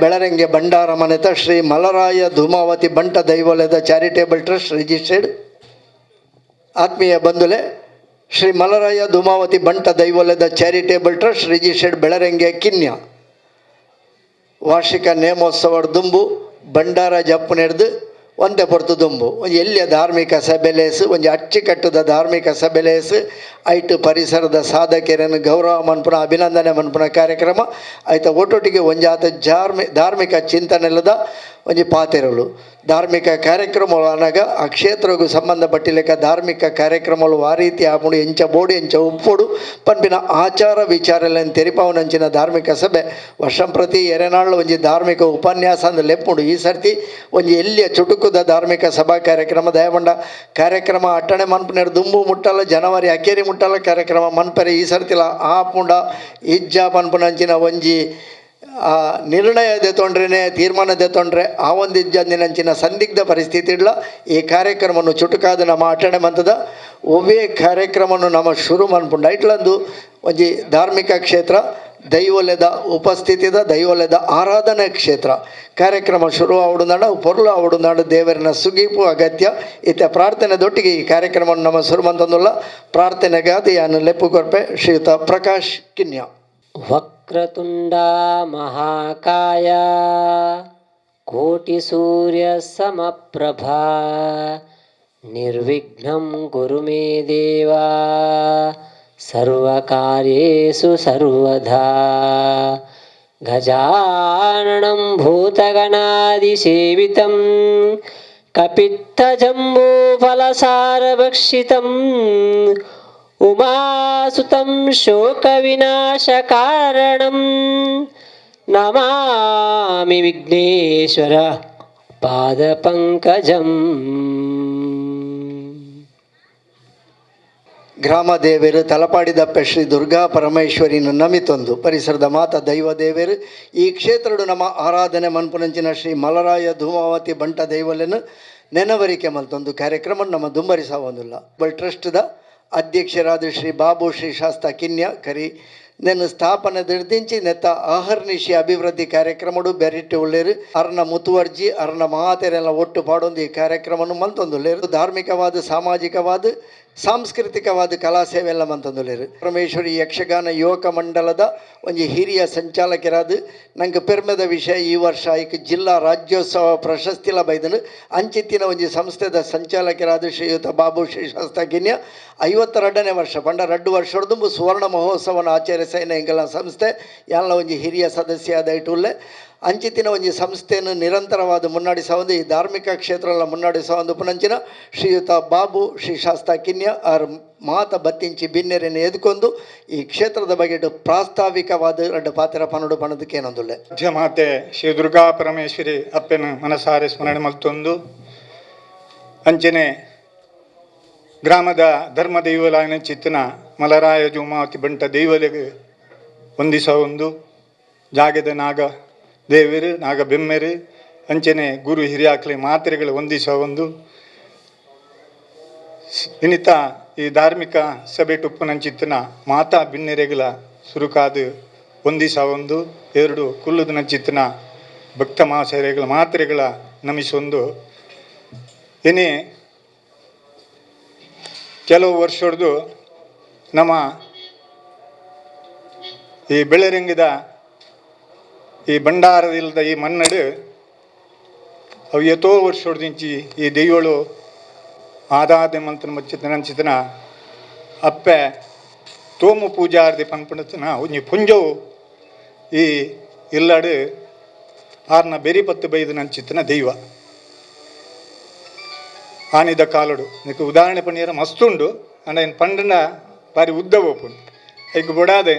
ಬೆಳರಂಗೆ ಭಂಡಾರ ಮನೆತ ಶ್ರೀ ಮಲರಾಯ ಧೂಮಾವತಿ ಬಂಟ ದೈವಾಲಯದ charitable trust registered. ಆತ್ಮೀಯ ಬಂಧುಲೆ, ಶ್ರೀ ಮಲರಾಯ ಧೂಮಾವತಿ ಬಂಟ ದೈವಾಲಯದ charitable trust registered ಬೆಳರಂಗೆ ಕಿನ್ಯ ವಾರ್ಷಿಕ ನೇಮೋತ್ಸವ ದುಂಬು ಭಂಡಾರ ಜಪ್ಪು ನಡೆದು ಒಂದೇ ಪೊರ್ತು ದುಂಬು ಒಂದು ಎಲ್ಲಿಯ ಧಾರ್ಮಿಕ ಸಭೆಲೇಸು ಒಂದು ಅಚ್ಚುಕಟ್ಟದ ಧಾರ್ಮಿಕ ಸಭೆಲೇಸು ಐಟು ಪರಿಸರದ ಸಾಧಕರನ್ನು ಗೌರವ ಮನ್ಪುನ ಅಭಿನಂದನೆ ಮನ್ಪುನ ಕಾರ್ಯಕ್ರಮ ಆಯ್ತು. ಒಟ್ಟೊಟ್ಟಿಗೆ ಒಂಜಾತ ಧಾರ್ಮಿಕ ಚಿಂತನೆಲ್ಲದ ಒಂಜಿ ಪಾತೆರಲು ಧಾರ್ಮಿಕ ಕಾರ್ಯಕ್ರಮಗಳು ಅನಾಗ ಆ ಕ್ಷೇತ್ರಗೂ ಸಂಬಂಧಪಟ್ಟಿಲೆಕ್ಕ ಧಾರ್ಮಿಕ ಕಾರ್ಯಕ್ರಮಗಳು ಆ ರೀತಿ ಆಪುಡು ಎಂಚ ಬೋಡಿ ಎಂಚ ಉಪ್ಪುಡು ಪಂಪಿನ ಆಚಾರ ವಿಚಾರಗಳನ್ನು ತೆರಿಪಾವನಂಚಿನ ಧಾರ್ಮಿಕ ಸಭೆ ವರ್ಷಂಪ್ರತಿ ಎರೆನಾಳು ಒಂಜಿ ಧಾರ್ಮಿಕ ಉಪನ್ಯಾಸ ಅಂದ್ರೆ ಲೆಪ್ಪುಡು. ಈ ಸರ್ತಿ ಒಂಜಿ ಎಲ್ಲಿಯ ಚುಟುಕುದ ಧಾರ್ಮಿಕ ಸಭಾ ಕಾರ್ಯಕ್ರಮ ದಯಮಂಡ ಕಾರ್ಯಕ್ರಮ ಅಟ್ಟಣೆ ಮನ್ಪುನೇರು ದುಂಬು ಮುಟ್ಟಲ್ಲ ಜನವರಿ ಅಕ್ಕೇರಿ ಮುಟ್ಟಲ್ಲ ಕಾರ್ಯಕ್ರಮ ಮನ್ಪರೆ ಈ ಸರ್ತಿಲ ಆಪುಂಡ ಇಜ್ಜ ಪನ್ಪುನಂಚಿನ ಒಂಜಿ ನಿರ್ಣಯ ದೆತೊಂಡ್ರೆ ತೀರ್ಮಾನ ದೆತೊಂಡ್ರೆ ಆ ಒಂದು ಇಜ್ಜಂದಿನಂಚಿನ ಸಂದಿಗ್ಧ ಪರಿಸ್ಥಿತಿ ಇಲ್ಲ. ಈ ಕಾರ್ಯಕ್ರಮವನ್ನು ಚುಟುಕಾದ ನಮ್ಮ ಅಟಣೆ ಮಂತದ ಒವ್ವೇ ಕಾರ್ಯಕ್ರಮವನ್ನು ನಮ್ಮ ಶುರು ಮನ್ಪುಂಡ ಇಟ್ಲಂದು ಒಂಜಿ ಧಾರ್ಮಿಕ ಕ್ಷೇತ್ರ ದೈವಲ್ಯದ ಉಪಸ್ಥಿತಿದ ದೈವಲ್ಯದ ಆರಾಧನಾ ಕ್ಷೇತ್ರ ಕಾರ್ಯಕ್ರಮ ಶುರು ಆವಡುನಾಡ ಪೊರ್ಲು ಆವಡುನಾಡು ದೇವರಿನ ಸುಗೀಪು ಅಗತ್ಯ ಇತ್ತ ಪ್ರಾರ್ಥನೆದೊಟ್ಟಿಗೆ ಈ ಕಾರ್ಯಕ್ರಮವನ್ನು ನಮ್ಮ ಶುರು ಮಂತಂದುಲ್ಲ. ಪ್ರಾರ್ಥನೆಗಾದ ಯಾನು ಲೆಪ್ಪು ಕೊರ್ಪೆ ಶ್ರೀಯುತ ಪ್ರಕಾಶ್ ಕಿನ್ಯ. ವಕ್ರತುಂಡ ಮಹಾಕಾಯ ಕೋಟಿ ಸೂರ್ಯ ಸಮಪ್ರಭಾ ನಿರ್ವಿಘ್ನಂ ಕುರು ಮೇ ದೇವ ಸರ್ವಕಾರ್ಯೇಷು ಸರ್ವದಾ. ಗಜಾನನಂ ಭೂತಗಣಾದಿಸೇವಿತಂ ಕಪಿತ್ತಜಂಬೂಫಲಸಾರಭಕ್ಷಿತಂ ಉಮಾಸುತಂ ಶೋಕವಿನಾಶಕಾರಣಂ ನಮಾಮಿ ವಿಘ್ನೇಶ್ವರ ಪಾದಪಂಕಜಂ. ಗ್ರಾಮ ದೇವೇರು ತಲಪಾಡಿದಪ್ಪೆ ಶ್ರೀ ದುರ್ಗಾ ಪರಮೇಶ್ವರಿನ ನಮಿತೊಂದು ಪರಿಸರದ ಮಾತ ದೈವ ದೇವೇರು ಈ ಕ್ಷೇತ್ರಡು ನಮ್ಮ ಆರಾಧನೆ ಮನ್ಪುನಂಚಿನ ಶ್ರೀ ಮಲರಾಯ ಧೂಮಾವತಿ ಬಂಟ ದೈವಲನ್ನು ನೆನವರಿಕೆ ಮಲ್ತೊಂದು ಕಾರ್ಯಕ್ರಮ ನಮ್ಮ ದುಂಬರಿಸ ಒಂದಿಲ್ಲ. ಟ್ರಸ್ಟ್ದ ಅಧ್ಯಕ್ಷರಾದ ಶ್ರೀ ಬಾಬು ಶ್ರೀ ಶಾಸ್ತ ಕಿನ್ಯ ಕರಿ ನೆನ್ನು ಸ್ಥಾಪನೆ ದಿರ್ದಿಂಚಿ ನೆತ್ತ ಅಹರ್ನಿಶಿ ಅಭಿವೃದ್ಧಿ ಕಾರ್ಯಕ್ರಮಡು ಬೆರಿಟ್ಟು ಉಳ್ಳೇರು ಅರ್ನ ಮುತುವರ್ಜಿ ಅರ್ನ ಮಹಾತೆರೆಲ್ಲ ಒಟ್ಟು ಪಾಡೊಂದು ಈ ಕಾರ್ಯಕ್ರಮವನ್ನು ಮಂತೊಂದುಲ್ಲೇರು. ಧಾರ್ಮಿಕವಾದ ಸಾಮಾಜಿಕವಾದ ಸಾಂಸ್ಕೃತಿಕವಾದ ಕಲಾ ಸೇವೆ ಎಲ್ಲ ಮಂತೊಂದುಲ್ಲೇರು. ಪರಮೇಶ್ವರಿ ಯಕ್ಷಗಾನ ಯುವಕ ಮಂಡಲದ ಒಂಜಿ ಹಿರಿಯ ಸಂಚಾಲಕರಾದ ನಂಗೆ ಪೆರ್ಮೆದ ವಿಷಯ ಈ ವರ್ಷ ಈಗ ಜಿಲ್ಲಾ ರಾಜ್ಯೋತ್ಸವ ಪ್ರಶಸ್ತಿಲ ಬೈದನು ಅಂಚಿತ್ತಿನ ಒಂಜಿ ಸಂಸ್ಥೆದ ಸಂಚಾಲಕರಾದ ಶ್ರೀಯುತ ಬಾಬು ಶ್ರೀ ಶಾಸ್ತ್ರಗಿನ್ಯ 52ನೇ ವರ್ಷ ಪಂಡ 2 ವರ್ಷದ್ದು ಸುವರ್ಣ ಮಹೋತ್ಸವನ ಆಚರಿಸೇನೆ ಎಂಗೆಲ್ಲ ಸಂಸ್ಥೆ ಎಲ್ಲ ಒಂಜಿ ಹಿರಿಯ ಸದಸ್ಯ ಆದ ಇಟ್ಟುಲ್ಲೆ ಅಂಚಿತ್ತಿನ ಒಂಜಿ ಸಂಸ್ಥೆಯನ್ನು ನಿರಂತರವಾದ ಮುನ್ನಡೆಸೊಂದು ಈ ಧಾರ್ಮಿಕ ಕ್ಷೇತ್ರ ಮುನ್ನಡೆಸೊಂದು ಪುನಂಚಿನ ಶ್ರೀಯುತ ಬಾಬು ಶ್ರೀ ಶಾಸ್ತ ಕಿನ್ಯ ಆರ್ ಮಾತ ಬತ್ತಿಂಚಿ ಬಿನ್ನೆರೆಯನ್ನು ಎದ್ಕೊಂಡು ಈ ಕ್ಷೇತ್ರದ ಬಗ್ಗೆ ಪ್ರಾಸ್ತಾವಿಕವಾದ 2 ಪಾತ್ರ ಪನ್ನಡು ಪಣದಕ್ಕೆ ಏನೊಂದುಲ್ಲೆ. ಮಾತೆ ಶ್ರೀ ದುರ್ಗಾ ಪರಮೇಶ್ವರಿ ಅಪ್ಪನ ಮನಸಾರೆ ಸ್ಮರಣೆ ಮಲ್ತೊಂದು ಅಂಚನೆ ಗ್ರಾಮದ ಧರ್ಮ ದೈವಲಾಯನ ಚಿತ್ತನ ಮಲರಾಯ ಧೂಮಾವತಿ ಬಂಟ ದೈವಲಿಗೆ ಹೊಂದಿಸ ಒಂದು ಜಾಗದ ನಾಗ ದೇವರು ನಾಗ ಬೆಮ್ಮೆರು ಅಂಚನೆ ಗುರು ಹಿರಿಯಾಕ್ಲೆ ಮಾತ್ರೆಗಳು ಹೊಂದಿಸ ಒಂದು ವಿನಿತ ಈ ಧಾರ್ಮಿಕ ಸಭೆ ಟುಪ್ಪುನಂಚಿತ್ತಿನ ಮಾತಾ ಬಿನ್ನೆರೆಗಳ ಸುರುಕಾದು ಹೊಂದಿಸ ಒಂದು 2 ಕುಲ್ಲುದ ನಂಚಿತ್ತಿನ ಭಕ್ತ ಮಹಾಶಯಗಳ ಮಾತ್ರೆಗಳ ನಮಿಸೊಂದು ಏನೇ ಕೆಲವು ವರ್ಷದ್ದು ನಮ್ಮ ಈ ಬೆಳರಂಗದ ಈ ಭಂಡಾರದಿಲ್ಲದ ಈ ಮನ್ನಡು ಅವು ಎಷ್ಟೋ ವರ್ಷದಿಂಚಿ ಈ ದೈವಳು ಆದಾದ ಮಂತ್ರ ಮಚ್ಚಿತನ ಅಪ್ಪೆ ತೋಮು ಪೂಜಾರ್ದಿ ಪನ್ಪಣತನ ಒಂಜಿ ಪುಂಜವು ಈ ಇಲ್ಲಡು ಆರ್ನ ಬೆರಿಪತ್ತು ಬೈದು ನಂಚಿತ್ತನ ದೈವ ಆನಿದ ಕಾಲಡು ನಿಕ್ಕೆ ಉದಾಹರಣೆ ಪಣಿಯರ ಮಸ್ತುಂಡು ಅಂಡ ಏನು ಪಂಡನ ಬಾರಿ ಉದ್ದ ಓಪುಂಡು ಐಕ್ ಬೊಡಾದೆ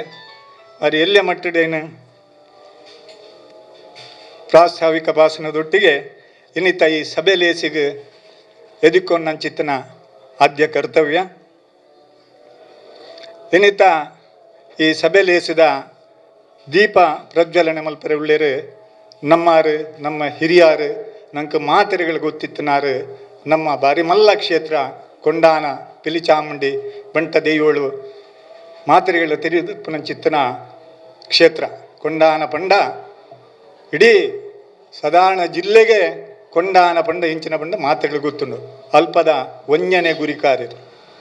ಬಾರಿ ಎಲ್ಲೆ ಮಟ್ಟಡೇನು ಪ್ರಾಸ್ತಾವಿಕ ಭಾಷಣದೊಟ್ಟಿಗೆ ಇನ್ನಿತ ಈ ಸಭೆಲೇಸಿಗೆ ಎದುಕೊಂಡು ನನ್ನ ಚಿತ್ತನ ಆದ್ಯ ಕರ್ತವ್ಯ. ಇನ್ನಿತ ಈ ಸಭೆಲೇಸಿದ ದೀಪ ಪ್ರಜ್ವಲನೆ ಮಲ್ಪರೆ ಉಳ್ಳೇರು ನಮ್ಮಾರು ನಮ್ಮ ಹಿರಿಯಾರು ನಂಗೆ ಮಾತೆರೆಗಳು ಗೊತ್ತಿತ್ತನಾರು ನಮ್ಮ ಬಾರಿ ಮಲ್ಲ ಕ್ಷೇತ್ರ ಕೊಂಡಾನ ಪಿಲಿಚಾಮುಂಡಿ ಬಂಟ ದೇವಳು ಮಾತೆರೆಗಳ ತೆರೆಯುಪ್ಪನ ಚಿತ್ತನ ಕ್ಷೇತ್ರ ಕೊಂಡಾನ ಪಂಡ ಇಡೀ ಸಾಧಾರಣ ಜಿಲ್ಲೆಗೆ ಕೊಂಡಾನ ಪಂಡ ಇಂಚಿನ ಪಂಡ ಮಾತೆರೆಗಳು ಗೊತ್ತುಂಡು ಅಲ್ಪದ ಒಂಜನೆ ಗುರಿಕಾರರು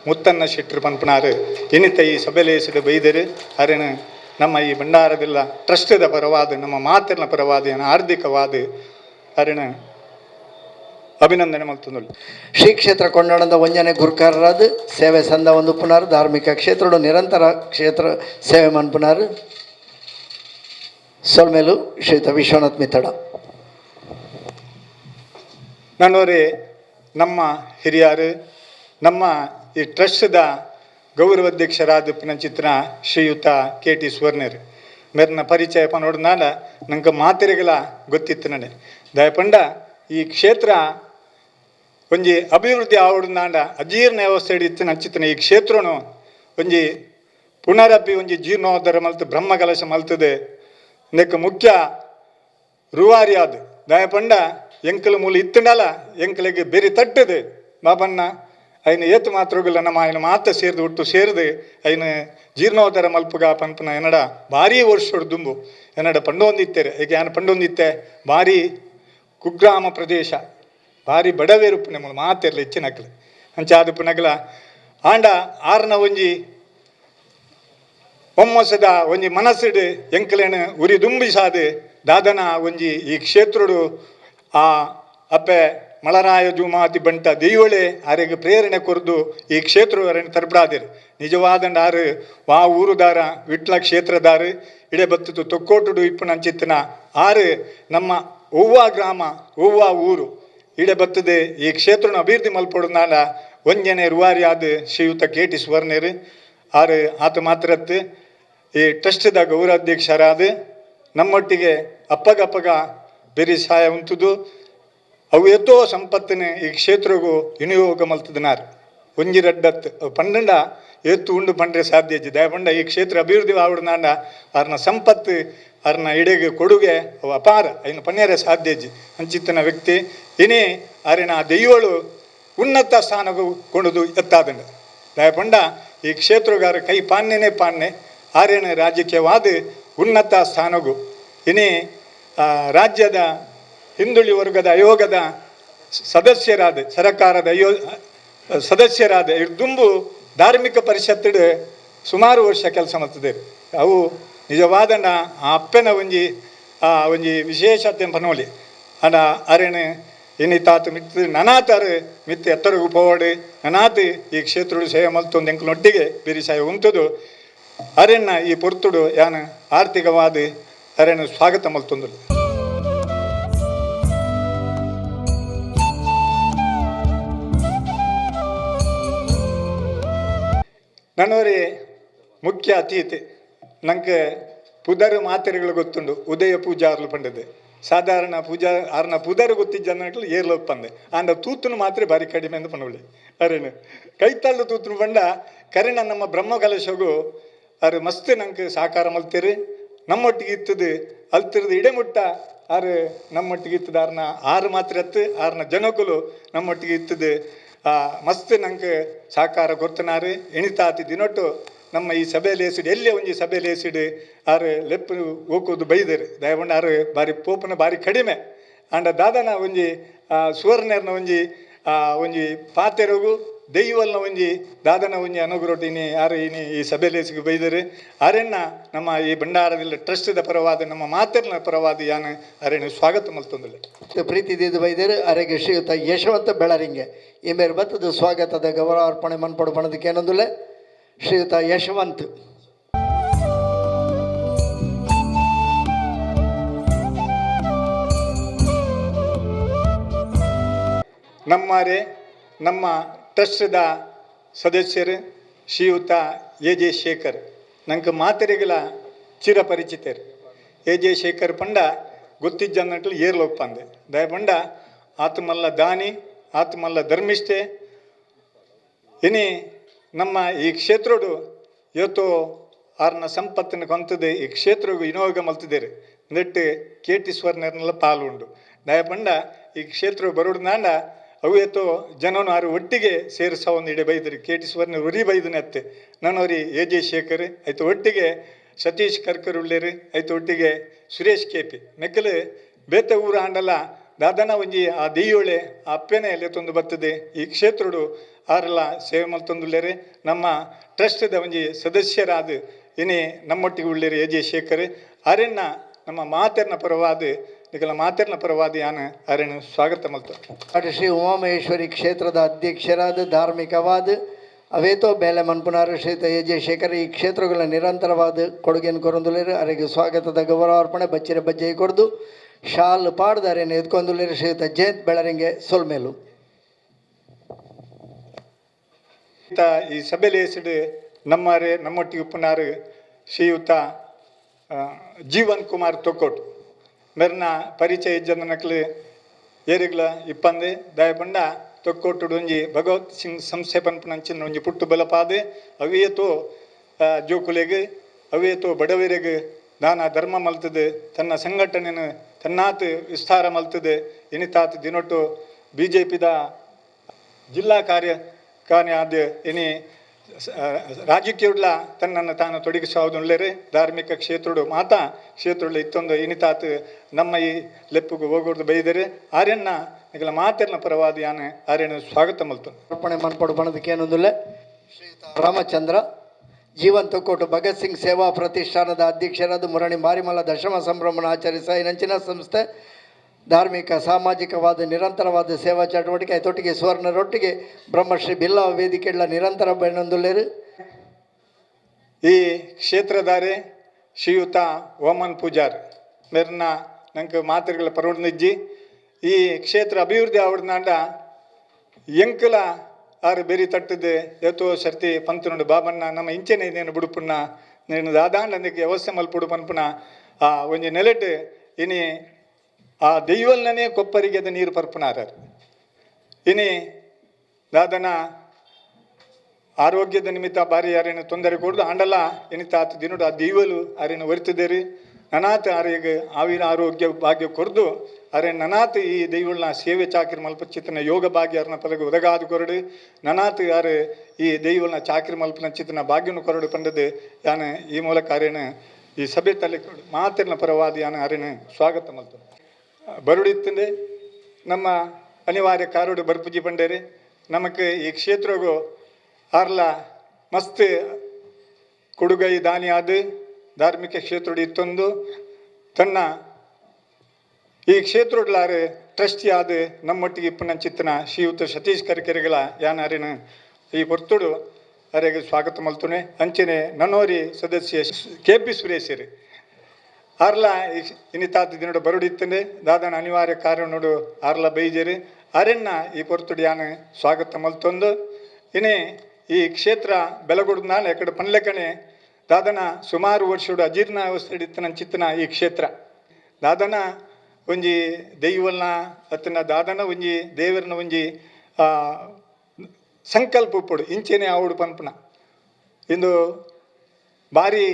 ಮುತ್ತನ್ನ ಶೆಟ್ಟರು ಪಂಪನಾರು ಎನಿತ ಈ ಸಭೆಲೇಸಿದ ಬೈದರು ಅರೆನು ನಮ್ಮ ಈ ಭಂಡಾರದೆಲ್ಲ ಟ್ರಸ್ಟದ ಪರವಾದ ನಮ್ಮ ಮಾತಿನ ಪರವಾದ ಆರ್ಥಿಕವಾದ ಅರೆನ ಅಭಿನಂದನೆ ಮಲ್ತುಂದು ಶ್ರೀ ಕ್ಷೇತ್ರ ಕೊಂಡಾಣದ ಒಂಜನೆ ಗುರುಕಾರರಾದ ಸೇವೆ ಸಂದ ಒಂದು ಪುನಾರು ಧಾರ್ಮಿಕ ಕ್ಷೇತ್ರಡು ನಿರಂತರ ಕ್ಷೇತ್ರ ಸೇವೆ ಮನ್ಪುನಾರು ಸೊಲ್ಮೇಲು ಶ್ರೀಯುತ ವಿಶ್ವನಾಥ್ ಮಿತ್ತಡ. ನನ್ನವರೇ ನಮ್ಮ ಹಿರಿಯರು ನಮ್ಮ ಈ ಟ್ರಸ್ಟ್ದ ಗೌರವಾಧ್ಯಕ್ಷರಾದ ಚಿತ್ರ ಶ್ರೀಯುತ KT ಸುವರ್ಣರು ಮೇರಿನ ಪರಿಚಯ ನೋಡಿದಾಗ ನಂಗೆ ಮಾತೆರೆಗಳ ಗೊತ್ತಿತ್ತು ನನಗೆ ದಯಪಂಡ ಈ ಕ್ಷೇತ್ರ ಒಂಜಿ ಅಭಿವೃದ್ಧಿ ಆವಡ್ದಾಂಡ ಅಜೀರ್ಣ ವ್ಯವಸ್ಥೆ ಇತ್ತು ನಚ್ಚಿತ್ತನ ಈ ಕ್ಷೇತ್ರನು ಒಂಜಿ ಪುನರಪಿ ಒಂಜಿ ಜೀರ್ಣೋದ್ಧಾರ ಮಲ್ತು ಬ್ರಹ್ಮಕಲಶ ಮಲ್ತದೆ ಇದಕ್ಕೆ ಮುಖ್ಯ ರೂವಾರಿ ಆದ ದಯಪಂಡ ಎಂಕಲ ಮೂಲ ಇತ್ತಂಡಲ್ಲ ಎಂಕಲಿಗೆ ಬೇರೆ ತಟ್ಟದು ಬಾಬಣ್ಣ ಐನ ಏತು ಮಾತ್ರಗಲ್ಲ ನಮ್ಮ ఆయన ಮಾತ ಸೇರಿದು ಒಟ್ಟು ಸೇರಿದು ಐನ ಜೀರ್ಣೋದ್ಧಾರ ಮಲ್ಪುಗ ಪಂಪನ ಎನ್ನಡ ಭಾರಿ ವರ್ಷ ದುಂಬು ಎನ್ನಡ ಪಂಡೊಂದಿತ್ತೇರೆ ಈಗ ಏನು ಪಂಡೊಂದಿತ್ತೆ ಭಾರಿ ಕುಗ್ರಾಮ ಪ್ರದೇಶ ಭಾರಿ ಬಡವೇರುಪ್ಪು ನಮ್ಮ ಮಾತೆರ್ಲ ಹೆಚ್ಚಿನಕ್ಲು ಅಂಚಾದು ಪುನಗಲ ಆಂಡ ಆರ್ನ ಒಂಜಿ ಒಮ್ಮಸದ ಒಂಜಿ ಮನಸ್ಸಿಡು ಎಂಕಲೇನು ಉರಿ ದುಂಬಿಸಾದು ದಾದನ ಒಂಜಿ ಈ ಕ್ಷೇತ್ರಡು ಆ ಅಪ್ಪೆ ಮಳರಾಯ ಜೂಮಾತಿ ಬಂಟ ದೈವಳೆ ಆರೆಗೆ ಪ್ರೇರಣೆ ಕೊರ್ದು ಈ ಕ್ಷೇತ್ರ ಅರಣ್ಯ ತರಬಡಾದಿರು ನಿಜವಾದಂಡ ಆರು ವಾ ಊರುದಾರ ವಿಟ್ಲ ಕ್ಷೇತ್ರದಾರು ಇಡೆ ಬತ್ತದು ತೊಕ್ಕೋಟುಡು ಇಪ್ಪು ನಂಚಿತ್ತಿನ ಆರು ನಮ್ಮ ಅವ್ವ ಗ್ರಾಮ ಅವ್ವ ಊರು ಇಡೆ ಬತ್ತದೆ ಈ ಕ್ಷೇತ್ರನ ಅಭಿವೃದ್ಧಿ ಮಲ್ಪೊಡುನಾಡ ಒಂಜನೆ ರೂವಾರಿ ಆದ ಶ್ರೀಯುತ KT ಸುವರ್ಣರು ಆರು ಆತ ಮಾತ್ರತ್ತು ಈ ಟ್ರಸ್ಟ್ದ ಗೌರವಾಧ್ಯಕ್ಷರಾದ ನಮ್ಮೊಟ್ಟಿಗೆ ಅಪ್ಪಗಪ್ಪಗ ಬೇರೆ ಸಹಾಯ ಉಂಟುದು ಅವು ಎತ್ತೋ ಸಂಪತ್ತಿನ ಈ ಕ್ಷೇತ್ರಗೂ ವಿನಿಯೋಗ ಮಲ್ತದನಾರು ಒಂಜಿ ರಡ್ಡತ್ತು ಪಂಡ ಎತ್ತು ಉಂಡು ಪಂಡ್ರೆ ಸಾಧ್ಯ ದಯಪಂಡ ಈ ಕ್ಷೇತ್ರ ಅಭಿವೃದ್ಧಿ ಆವಡ್ನಾಂಡ ಅವ್ರನ್ನ ಸಂಪತ್ತು ಅವ್ರನ್ನ ಇಡೆಗೆ ಕೊಡುಗೆ ಅವು ಅಪಾರ ಐನು ಪನ್ನೇರೆ ಸಾಧ್ಯ ಅಂಚಿತ್ತಿನ ವ್ಯಕ್ತಿ ಇನಿ ಅರಿನ ದೈವಳು ಉನ್ನತ ಸ್ಥಾನಗೂ ಕೊಂಡುದು ಎತ್ತಾದಂಡ ದಯಪಂಡ ಈ ಕ್ಷೇತ್ರಗಾರ ಕೈ ಪಾನ್ಯನೇ ಪಾನ್ನೆ ಆರ್ಯನ ರಾಜಕೀಯವಾದ ಉನ್ನತ ಸ್ಥಾನಗೂ ಇನಿ ರಾಜ್ಯದ ಹಿಂದುಳಿ ವರ್ಗದ ಆಯೋಗದ ಸದಸ್ಯರಾದ ಸರಕಾರದ ಸದಸ್ಯರಾದ ದುಂಬು ಧಾರ್ಮಿಕ ಪರಿಷತ್ತಿಡು ಸುಮಾರು ವರ್ಷ ಕೆಲಸ ಮಾಡ್ತದೆ ಅವು ನಿಜವಾದಂಡ ಆ ಅಪ್ಪನ ಒಂಜಿ ವಿಶೇಷತೆ ಪನೋಲಿ ಅಡ ಅರೆಣ್ ಏನಿತಾತು ಮಿತ್ತು ನನಾತಾರು ಮಿತ್ತು ಎತ್ತರಗೂ ಪೋವಾಡು ನನಾತು ಈ ಕ್ಷೇತ್ರಡು ಸೇವೆ ಮಲ್ತೊಂದು ಎಂಕಲೊಟ್ಟಿಗೆ ಬೇರೆ ಸೇವೆ ಉಂಟದು ಅರೆಣ್ಣ ಈ ಪೊರ್ತುಡು ಯಾನು ಆರ್ಥಿಕವಾದ ಅರೆಣ್ಣು ಸ್ವಾಗತ ಮಲ್ತೊಂದು ನನ್ನವರೇ ಮುಖ್ಯ ಅತಿಥಿ ನಂಗೆ ಪುದರು ಮಾತೆರೆಗಳು ಗೊತ್ತುಂಡು ಉದಯ ಪೂಜಾ ಅರ್ಲು ಪಂಡದೆ ಸಾಧಾರಣ ಪೂಜಾ ಆರ್ನ ಪುದರು ಗೊತ್ತಿಜ್ಜ ಏರ್ಲು ಪಂದೆ ಆಂಡ ತೂತುನು ಮಾತ್ರ ಬಾರಿ ಕಡಿಮೆ ಎಂದು ಪಂಡೊಳ್ಳಿ ಅರೇನು ಕೈತಳ್ಳು ತೂತುನು ಪಂಡ ಕರೆನ ನಮ್ಮ ಬ್ರಹ್ಮಕಲಶಗೂ ಅರು ಮಸ್ತ್ ನಂಗೆ ಸಾಕಾರ ಮಲ್ತೀರಿ ನಮ್ಮೊಟ್ಟಿಗೆ ಇತ್ತದು ಅಲ್ತಿರದು ಇಡೆಮುಟ್ಟ ಆರು ನಮ್ಮೊಟ್ಟಿಗೆ ಇತ್ತದ ಆರ್ನ ಆರು ಮಾತ್ರ ಎತ್ತು ಆರ್ನ ಜನಕುಲು ನಮ್ಮೊಟ್ಟಿಗೆ ಇತ್ತದು ಮಸ್ತ್ ನಂಗೆ ಸಾಕಾರ ಕೊರ್ತನಾರು ಎಣಿತಾತಿ ದಿನೊಟ್ಟು ನಮ್ಮ ಈ ಸಭೆಯಲ್ಲಿ ಎಲ್ಲೇ ಒಂಜಿ ಸಭೆಯಲ್ಲಿ ಆರು ಲೆಪ್ಪು ಹೋಗೋದು ಬೈದರು ದಯಗೊಂಡು ಆರು ಬಾರಿ ಪೋಪನ ಬಾರಿ ಕಡಿಮೆ ಅಂಡ ದಾದನ ಒಂಜಿ ಸುವರ್ಣರ್ನ ಒಂಜಿ ಪಾತೆರಗು ದೈವಲ್ನ ಒಂಜಿ ದಾದನ ಒಂಜಿ ಅನುಗ್ರಹಿನಿ ಆರು ಈ ಸಭೆಯಲ್ಲಿ ಬೈದರು ಆರೆನ್ನ ನಮ್ಮ ಈ ಭಂಡಾರದಲ್ಲಿ ಟ್ರಸ್ಟ್ದ ಪರವಾದ ನಮ್ಮ ಮಾತೆರ್ನ ಪರವಾದ ಯಾನು ಅರೆಣ್ಣು ಸ್ವಾಗತ ಮಲ್ತೊಂದಿಲ್ಲ ಪ್ರೀತಿ ದಿದ್ದು ಬೈದರು ಅರೆಗೆ ಶ್ರೀಯುತ ಯಶವಂತ ಬೆಳರಿಂಗೆ ಈ ಮೇರೆ ಬತ್ತದು ಸ್ವಾಗತದ ಗೌರವ ಅರ್ಪಣೆ ಮನ್ಪಡು ಪಣದಕ್ಕೆ ಏನೊಂದುಲ್ಲ ಶ್ರೀಯುತ ಯಶವಂತ್. ನಮ್ಮ ಟ್ರಸ್ಟ್ದ ಸದಸ್ಯರು ಶ್ರೀಯುತ AJ ಶೇಖರ್ ನಂಗೆ ಮಾತೆರೆಗಳ ಚಿರಪರಿಚಿತರು AJ ಶೇಖರ್ ಪಂಡ ಗೊತ್ತಿಜ್ಜನ್ನట్లు ಏರ್ಲೊಪ್ಪಂದೆ ದಯಪಂಡ ಆತ ಮಲ್ಲ ದಾನಿ ಆತ ಮಲ್ಲ ಧರ್ಮಿಷ್ಠೆ ಇನಿ ನಮ್ಮ ಈ ಕ್ಷೇತ್ರಡು ಇವತ್ತು ಆರ್ನ ಸಂಪತ್ತಿನ ಕೊಂತದೆ ಈ ಕ್ಷೇತ್ರಗೂ ವಿನಿಯೋಗ ಮಲ್ತಿದ್ದೇರು ನೆಟ್ಟು ಕೇಟಿ ಸ್ವರ್ಣರ್ನೆಲ್ಲ ಪಾಲುಂಡು ದಯಪಂಡ ಈ ಕ್ಷೇತ್ರ ಬರೋಡ್ನಾಂಡ ಅವೇತೋ ಜನನು ಆರು ಒಟ್ಟಿಗೆ ಸೇರಿಸ ಒಂದು ಇಡೆ ಬೈದ್ರಿ ಕೇಟಿ ಸ್ವರ್ಣ ಉರಿ ಬೈದನೆ ಅತ್ತೆ ನಾನವ್ರಿ ಎ ಶೇಖರ್ ಆಯ್ತು ಒಟ್ಟಿಗೆ ಸತೀಶ್ ಕರ್ಕರ್ ಉಳ್ಳೇರು ಆಯ್ತು ಒಟ್ಟಿಗೆ ಸುರೇಶ್ ಕೆಪಿ ಮೆಕ್ಕಲು ಬೇತೆ ಊರ ಆಂಡಲ ದಾದನ ಒಂಜಿ ಆ ದೆಯ್ಯೋಳೆ ಆ ಅಪ್ಪೆನೆ ಎಲೆತೊಂದು ಬರ್ತದೆ ಈ ಕ್ಷೇತ್ರಡು ಆರೆಲ್ಲ ಸೇವೆ ಮಲ್ತೊಂದುಳ್ಳೇರು ನಮ್ಮ ಟ್ರಸ್ಟ್ದ ಒಂಜಿ ಸದಸ್ಯರಾದ ಇನಿ ನಮ್ಮೊಟ್ಟಿಗೆ ಉಳ್ಳೇರು ಎ ಶೇಖರ್ ಆರೆನ್ನ ನಮ್ಮ ಮಾತೆರ್ನ ಪರವಾದ ಈಗಲ ಮಾತೆರ್ನ ಪರವಾದ ಯಾನು ಆರೆನ್ನು ಸ್ವಾಗತ ಮಲ್ತಾರೆ. ಶ್ರೀ ಉಮಾಮಹೇಶ್ವರಿ ಕ್ಷೇತ್ರದ ಅಧ್ಯಕ್ಷರಾದ ಧಾರ್ಮಿಕವಾದ ಅವೇತೋ ಬೇಲೆ ಮನ್ಪುನಾರು ಶ್ರೀತ ಎ ಶೇಖರ್ ಈ ಕ್ಷೇತ್ರಗಳ ನಿರಂತರವಾದ ಕೊಡುಗೆಯನ್ನು ಕೊರೊಂದುಲೇರು ಅವರಿಗೆ ಸ್ವಾಗತದ ಗೌರವಾರ್ಪಣೆ ಬಚ್ಚಿರ ಬಜ್ಜೆ ಕೊಡ್ದು ಶಾಲ್ ಪಾಡ್ದಾರೇನು ಎತ್ಕೊಂದುಲೇರು ಶ್ರೀಯುತ ಜಯಂತ್ ಬೆಳರಿಂಗೆ ಸೊಲ್ಮೇಲು ಈ ಸಭೆಯಲ್ಲಿ ಹೆಸರು ನಮ್ಮೊಟ್ಟಿಗೆ ಉಪ್ಪುನಾರು ಶ್ರೀಯುತ ಜೀವನ್ ಕುಮಾರ್ ತೊಕ್ಕೋಟು ಮೆರ್ನ ಪರಿಚಯ ಇಜ್ಜನಕ್ಲು ಏರಿಗ್ಲ ಇಪ್ಪಂದೆ ದಯಪಂಡ ತೊಕ್ಕೋಟುಡು ಒಂಜಿ ಭಗವತ್ ಸಿಂಗ್ ಸಂಸ್ಥೆ ಪನ್ಪುನಂಚಿನ ಒಂಜಿ ಪುಟ್ಟು ಬಲಪಾದೆ ಅವೇತೋ ಜೋಕುಲೆಗೆ ಅವೇತೋ ಬಡವರಿಗೆ ದಾನ ಧರ್ಮ ಮಲ್ತದೆ ತನ್ನ ಸಂಘಟನೆಯನ್ನು ತನ್ನಾತ್ ವಿಸ್ತಾರ ಮಲ್ತದೆ ಇನಿತಾತ್ ದಿನೊಟ್ಟು BJPದ ಜಿಲ್ಲಾ ಕಾರ್ಯಕಾರಿ ಆದ ಇನಿ ರಾಜಕೀಯಡ್ಲ ತನ್ನನ್ನು ತಾನು ತೊಡಗಿಸುವುದುಳ್ಳೇರೆ ಧಾರ್ಮಿಕ ಕ್ಷೇತ್ರಡು ಮಾತಾ ಕ್ಷೇತ್ರಗಳು ಇತ್ತೊಂದು ಇನಿತಾತ್ ನಮ್ಮ ಈ ಲೆಪ್ಪುಗೂ ಹೋಗೋದು ಬೈದರೆ ಆರ್ಯನ್ನ ಈಗಲ ಮಾತೆರ್ನ ಪರವಾದ ಯಾನೆ ಆರ್ಯನ ಸ್ವಾಗತ ಮಲ್ತು ಅರ್ಪಣೆ ಮನ್ಪಡು ಬಣದಕ್ಕೆ ಏನೊಂದುಲ್ಲೆ ಶ್ರೀಯುತ ರಾಮಚಂದ್ರ ಜೀವನ್ ತೊಕ್ಕೋಟು ಭಗತ್ ಸಿಂಗ್ ಸೇವಾ ಪ್ರತಿಷ್ಠಾನದ ಅಧ್ಯಕ್ಷರಾದ ಮುರಣಿ ಮಾರಿಮಲ ದಶಮ ಸಂಭ್ರಮನ ಆಚರಿಸ ಈ ನಂಚಿನ ಸಂಸ್ಥೆ ಧಾರ್ಮಿಕ ಸಾಮಾಜಿಕವಾದ ನಿರಂತರವಾದ ಸೇವಾ ಚಟುವಟಿಕೆ ತೊಟ್ಟಿಗೆ ಸುವರ್ಣರೊಟ್ಟಿಗೆ ಬ್ರಹ್ಮಶ್ರೀ ಬಿಲ್ಲಾ ವೇದಿಕೆಗಳ ನಿರಂತರ ಬೆನ್ನೊಂದುಲ್ಲೇರು ಈ ಕ್ಷೇತ್ರದಾರೆ ಶ್ರೀಯುತ ಓಮನ್ ಪೂಜಾರ್ ಮೇರ್ನ ನಂಗೆ ಮಾತುಗಳ ಪರೋಡ್ನಿಜ್ಜಿ ಈ ಕ್ಷೇತ್ರ ಅಭಿವೃದ್ಧಿ ಆವಡ್ನಾಂಡ ಎಂಕಲ ಆರು ಬೇರಿ ತಟ್ಟದೆ ಎತ್ತೋ ಸರ್ತಿ ಪಂತನುಂಡು ಬಾಬಣ್ಣ ನಮ್ಮ ಇಂಚೆನೆ ಇದೇನು ಬುಡುಪುಣ್ಣ ನೀನು ದಾದಾಂಡನಿಗೆ ವ್ಯವಸ್ಥೆ ಮಲ್ಪುಡು ಪನ್ಪುನ ಆ ಒಂಜಿ ನೆಲೆಟ್ ಇನಿ ಆ ದೆಯ್ವಲ್ನೇ ಕೊಪ್ಪರಿಗೆ ಅದು ನೀರು ಪರ್ಪುನಾರ ಇನಿ ದಾದನ ಆರೋಗ್ಯದ ನಿಮಿತ್ತ ಬಾರಿ ಯಾರೇನು ತೊಂದರೆ ಕೊಡ್ದು ಆಂಡಲ್ಲ ಎನಿತಾತ್ ದಿನೋಡು ಆ ದೆಯ್ವಲು ಅರೇನು ಒರಿತಿದ್ದೇರಿ ನನಾತ್ ಆರಿಗೆ ಆವಿರ ಆರೋಗ್ಯ ಭಾಗ್ಯ ಕೊರ್ದು ಅರೆ ನನಾತ್ ಈ ದೆಯ್ವಲ್ನ ಸೇವೆ ಚಾಕಿರಿ ಮಲ್ಪಚ್ಚಿತನ ಯೋಗ ಭಾಗ್ಯ ಅರ್ನ ಪಲಗ ಒದಗಾದು ಕೊರಡು ನನಾತ್ ಯಾರು ಈ ದೆಯ್ವಲ್ನ ಚಾಕಿರಿ ಮಲ್ಪನ ಚಿತ್ತನ ಭಾಗ್ಯನು ಕೊರಡು ಪಂಡದು ಯಾನು ಈ ಮೂಲಕ ಅರೇನು ಈ ಸಭೆ ತಲೆ ಮಾತಿನ ಪರವಾದ ಯಾನು ಅರೇನು ಸ್ವಾಗತ ಮಲ್ತು ಬರುಡಿತ್ತಂದೆ ನಮ್ಮ ಅನಿವಾರ್ಯ ಕಾರೋಡು ಬರ್ಪುಜಿ ಪಂಡೇರಿ ನಮಕ್ ಈ ಕ್ಷೇತ್ರಗೂ ಆರ್ಲ ಮಸ್ತ್ ಕೊಡುಗೈ ದಾನಿ ಆದ ಧಾರ್ಮಿಕ ಕ್ಷೇತ್ರಡು ಇತ್ತೊಂದು ತನ್ನ ಈ ಕ್ಷೇತ್ರಡ್ಲಾರು ಟ್ರಸ್ಟಿ ಆದ ನಮ್ಮೊಟ್ಟಿಗೆ ಇಪ್ಪನ ಚಿತ್ತನ ಶ್ರೀಯುತ ಸತೀಶ್ ಕರಿಕೆರೆಗಳ ಯಾನ ಅರೇನು ಈ ಹೊರ್ತುಡು ಅರೆಗೆ ಸ್ವಾಗತ ಮಲ್ತುನೆ ಅಂಚನೆ ನನ್ನೋರಿ ಸದಸ್ಯ KP ಸುರೇಶರಿ ಆರ್ಲ ಇನಿತಾತ್ ದಿನೋಡು ಬರುಡಿತ್ತಂದೆ ದಾದನ ಅನಿವಾರ್ಯ ಕಾರ್ಯ ನೋಡು ಆರ್ಲ ಬೈಜೇರಿ ಅರೆನ್ನ ಈ ಪೊರ್ತುಡು ಯಾನು ಸ್ವಾಗತ ಮಲ್ತೊಂದು ಇನಿ ಈ ಕ್ಷೇತ್ರ ಬೆಲಗುಡ್ದು ನಾನು ಎಕಡೆ ಪನ್ಲೆಕಣೆ ದಾದನ ಸುಮಾರು ವರ್ಷಡು ಅಜೀರ್ಣಾವಸ್ಥೆ ಹಿಡಿತನ ಚಿತ್ತನ ಈ ಕ್ಷೇತ್ರ ದಾದನ ಒಂಜಿ ದೈವಲ್ನ ಅತ್ತನ ದಾದನ ಒಂಜಿ ದೇವರನ ಒಂಜಿ ಸಂಕಲ್ಪ ಉಪ್ಪುಡು ಇಂಚೆನೆ ಆವುಡು ಪನ್ಪುನ ಇಂದು ಭಾರಿ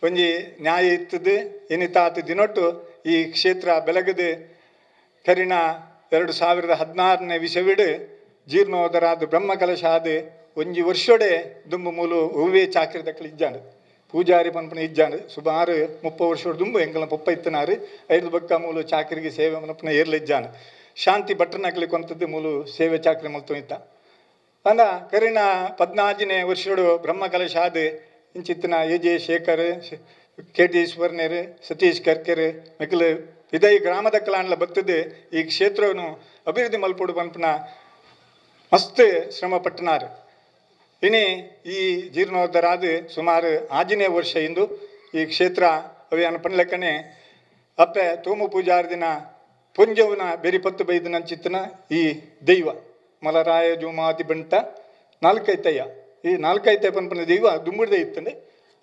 ಒಂಜಿ ನ್ಯಾಯ ಇತ್ತದು ಎನಿತಾತ್ ದಿನೊಟ್ಟು ಈ ಕ್ಷೇತ್ರ ಬೆಳಗದು ಕರಿನ 2016ನೇ ವಿಷವಿಡು ಜೀರ್ಣೋದರಾದ ಬ್ರಹ್ಮಕಲಶ ಆದ ಒಂಜಿ ವರ್ಷಡೆ ದುಂಬು ಮೂಲು ಹೂವೇ ಚಾಕ್ರಿ ದಕ್ಕಲು ಇಜ್ಜಾಂಡು ಪೂಜಾರಿ ಪನ್ಪನ ಇಜ್ಜಾಂಡು ಸುಮಾರು 30 ವರ್ಷ ದುಂಬು ಎಂಕಲ ಪೊಪ್ಪ ಇತ್ತನಾರು 5 ಬಕ್ಕ ಮೂಲು ಚಾಕರಿಗೆ ಸೇವೆ ಮನಪನ ಏರ್ಲ ಇಜ್ಜಾಂಡು ಶಾಂತಿ ಬಟ್ಟನಕ್ಲಿ ಕೊಂತದ್ದು ಮೂಲು ಸೇವೆ ಚಾಕ್ರಿ ಮಲ್ತು ಇತ್ತ ಅಂದ ಕರಿನ 14ನೇ ವರ್ಷಡು ಬ್ರಹ್ಮಕಲಶ ಆದ ಇಂಚಿತ್ತಿನ AJ ಶೇಖರ್ KT ಸ್ವರ್ಣರು ಸತೀಶ್ ಕರ್ಕೆರೆ ಮಿಕ್ಕಲು ಇದೈ ಗ್ರಾಮದ ಕಲಾಂಡ್ಲ ಬರ್ತದೆ ಈ ಕ್ಷೇತ್ರವನ್ನು ಅಭಿವೃದ್ಧಿ ಮಲ್ಪೋಡು ಪನ್ಪನ ಮಸ್ತ್ ಶ್ರಮ ಪಟ್ಟನಾರು ಇನಿ ಈ ಜೀರ್ಣೋದ್ಧಾರಾದ ಸುಮಾರು 6ನೇ ವರ್ಷ ಇಂದು ಈ ಕ್ಷೇತ್ರ ಅವಿಯಾನ ಪನ್ಲೆಕ್ಕನೆ ಅಪ್ಪೆ ತೋಮು ಪೂಜಾರ ದಿನ ಪುಂಜವನ ಬೆರಿಪತ್ತು ಬೈದನ ಚಿತ್ತನ ಈ ದೈವ ಮಲರಾಯ ಜೂಮಾತಿ ಬಂಟ 4 ಐತಯ್ಯ ಈ 4 ಐತೆ ಪನ್ಪನ ದೈವ ದುಂಬುಡ್ದೆ ಇತ್ತಂಡೆ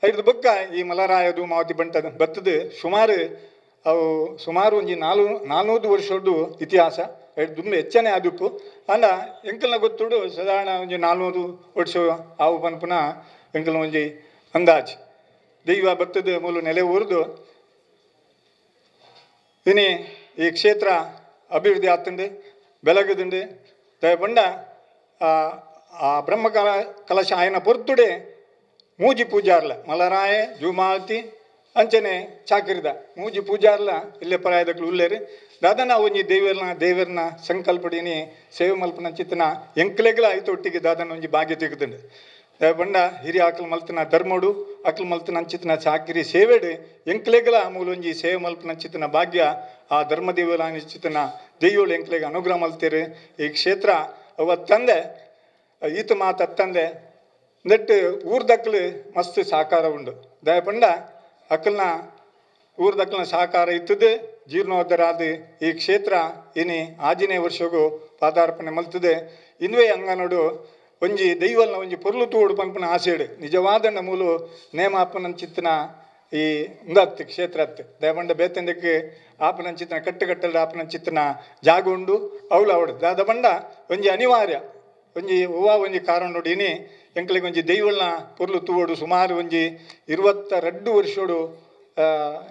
5 ಬೊಕ್ಕ ಈ ಮಲರಾಯ ಧೂಮಾವತಿ ಬಂಟ ಬತ್ತದು ಸುಮಾರು ಒಂಜಿ 400 ವರ್ಷದ್ದು ಇತಿಹಾಸ ದುಂಬೆ ಹೆಚ್ಚನೆ ಆದುಪ್ಪು ಅಂಡ ಎಂಕಲ್ನ ಗೊತ್ತುಡು ಸಾಧಾರಣ ಒಂಜಿ 400 ವರ್ಷ ಆವು ಪನ್ಪುನ ಎಂಕಲ್ನ ಒಂಜಿ ಅಂದಾಜು ದೈವ ಬತ್ತದ ಮೂಲ ನೆಲೆ ಊರ್ದು ಇನಿ ಈ ಕ್ಷೇತ್ರ ಅಭಿವೃದ್ಧಿ ಆಗ್ತಂಡು ಬೆಳಗದುಂಡು ದಯಪಂಡ ಆ ಬ್ರಹ್ಮಕಲ ಕಲಶ ಆಯನ ಪೊರ್ತುಡೆ ಮೂಜಿ ಪೂಜಾರ್ಲ ಮಲರಾಯ ಜೂಮಾವತಿ ಅಂಚನೆ ಚಾಕಿರಿದ ಮೂಜಿ ಪೂಜಾರ್ಲ ಇಲ್ಲೇ ಪರಾಯದಕ್ಲು ಉಲ್ಲೇರು ದಾದನ ಒಂಜಿ ದೇವರನ ಸಂಕಲ್ಪಡಿನಿ ಸೇವೆ ಮಲ್ಪನ ಚಿತ್ತನ ಎಂಕ್ಲೆಗ್ಲ ಐತ ಒಟ್ಟಿಗೆ ದಾದನ ಒಂಜಿ ಭಾಗ್ಯ ತೆಗೆದುಂಡು ಬಂಡ ಹಿರಿಯ ಆಕಲ್ ಮಲ್ತನ ಧರ್ಮಡು ಅಕಲ್ ಮಲ್ತನ ಅಂಚಿತನ ಚಾಕಿರಿ ಸೇವೆಡು ಎಂಕ್ಲೆಗ್ಲ ಮೂಲೊಂಜಿ ಸೇವೆ ಮಲ್ಪನ ಚಿತ್ತನ ಭಾಗ್ಯ ಆ ಧರ್ಮದೇವಲ ಚಿತ್ತನ ದೆಯ್ಯೋಳು ಎಂಕ್ಲೆಗೆ ಅನುಗ್ರಹ ಮಲ್ತೇರು ಈ ಕ್ಷೇತ್ರ ಅವ ತಂದೆ ಈತ ಮಾತ ತಂದೆ ನೆಟ್ಟು ಊರ್ದಕ್ಕಲು ಮಸ್ತ್ ಸಹಕಾರ ಉಂಡು ದಯಪಂಡ ಅಕ್ಕಲ್ನ ಊರ್ದಕ್ಕಲ್ನ ಸಹಕಾರ ಇತ್ತದು ಜೀರ್ಣೋದ್ಧಾರ ಆದ ಈ ಕ್ಷೇತ್ರ ಇನಿ ಆಜಿನೇ ವರ್ಷಗೂ ಪಾದಾರ್ಪಣೆ ಮಲ್ತದೆ ಇನ್ವೇ ಅಂಗನೋಡು ಒಂಜಿ ದೈವಲ್ನ ಒಂಜಿ ಪೊರ್ಲು ತೂಡು ಪನ್ಪನ ಆಸೆಡು ನಿಜವಾದ ಮೂಲು ನೇಮಾಪನ ಚಿತ್ತನ ಈ ಇಂದತ್ತು ಕ್ಷೇತ್ರ ಹತ್ತು ದಯಪಂಡ ಬೇತಂದಕ್ಕೆ ಆಪನ ಚಿತ್ತನ ಕಟ್ಟುಕಟ್ಟಲು ಆಪನ ಚಿತ್ತನ ಜಾಗ ಉಂಡು ಅವಳು ಅವಡು ದಾದ ಬಂಡ ಒಂಜಿ ಅನಿವಾರ್ಯ ಒಂಜಿ ಒಂಜಿ ಕಾರಣ ನೋಡಿ ಇನಿ ಎಂಕ್ಲಿಗೆ ಒಂಜಿ ದೈವಲ್ನ ಪೊರ್ಲು ತೂವೋಡು ಸುಮಾರು ಒಂಜಿ 22 ವರ್ಷೋಡು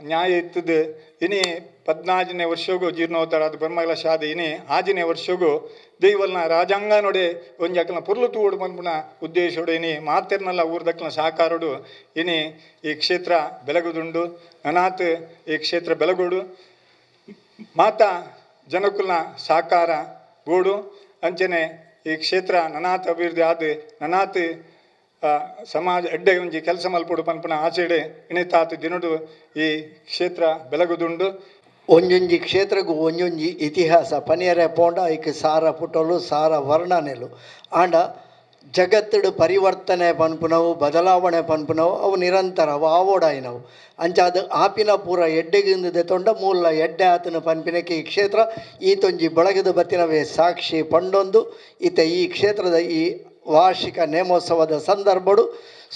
ನ್ಯಾಯ ಇತ್ತದು ಇನಿ 14ನೇ ವರ್ಷಗೂ ಜೀರ್ಣೋದ್ಧಾರ ಅದು ಬ್ರಹ್ಮಕಲಶ ಆದ ಇನಿ ಆಜನೇ ವರ್ಷಗೂ ದೈವಲ್ನ ರಾಜಾಂಗ ನೋಡೆ ಒಂಜಿ ಅಕ್ಕಲ್ನ ಪೊರ್ಲು ತೂವೋಡು ಪನ್ಪುನ ಉದ್ದೇಶೋಡು ಇನಿ ಮಾತೆರ್ನಲ್ಲ ಊರ್ದಕ್ಕಲ್ನ ಸಹಕಾರೋಡು ಇನಿ ಈ ಕ್ಷೇತ್ರ ಬೆಳಗುದುಂಡು ನನಾತ್ ಈ ಕ್ಷೇತ್ರ ಬೆಳಗೋಡು ಮಾತಾ ಜನಕುಲ್ನ ಸಹಕಾರ ಗೋಡು ಅಂಚನೆ ಈ ಕ್ಷೇತ್ರ ನನಾತ್ ಅಭಿವೃದ್ಧಿ ಆದ ನನಾತ್ ಸಮಾಜ ಎಡ್ಡೆ ಒಂಜಿ ಕೆಲಸ ಮಲ್ಪಡು ಪನ್ಪನ ಆಚೆಡೆ ಇಣಿತಾತ್ ದಿನಡು ಈ ಕ್ಷೇತ್ರ ಬೆಳಗುದುಂಡು ಒಂಜೊಂಜಿ ಕ್ಷೇತ್ರಗೂ ಒಂಜೊಂಜಿ ಇತಿಹಾಸ ಪನಿಯರೆ ಪೋಂಡ ಐಕ್ ಸಾರ ಪುಟಲು ಸಾರ ವರ್ಣನೆಲು ಆಂಡ ಜಗತ್ತುಡು ಪರಿವರ್ತನೆ ಪನ್ಪುನವು ಬದಲಾವಣೆ ಪನ್ಪುನವು ಅವು ನಿರಂತರ ಅವು ಆವೋಡಾಯಿನವು ಅಂಚಾದ ಆಪಿನ ಪೂರ ಎಡ್ಡೆಗಿಂದ ತೊಂಡ ಮೂಲ ಎಡ್ಡೆ ಆತನ ಪನ್ಪಿನಕ್ಕೆ ಈ ಕ್ಷೇತ್ರ ಈತೊಂಜಿ ಬೆಳಗದ ಬತ್ತಿನವೇ ಸಾಕ್ಷಿ ಪಂಡೊಂದು ಈತ ಈ ಕ್ಷೇತ್ರದ ಈ ವಾರ್ಷಿಕ ನೇಮೋತ್ಸವದ ಸಂದರ್ಭಡು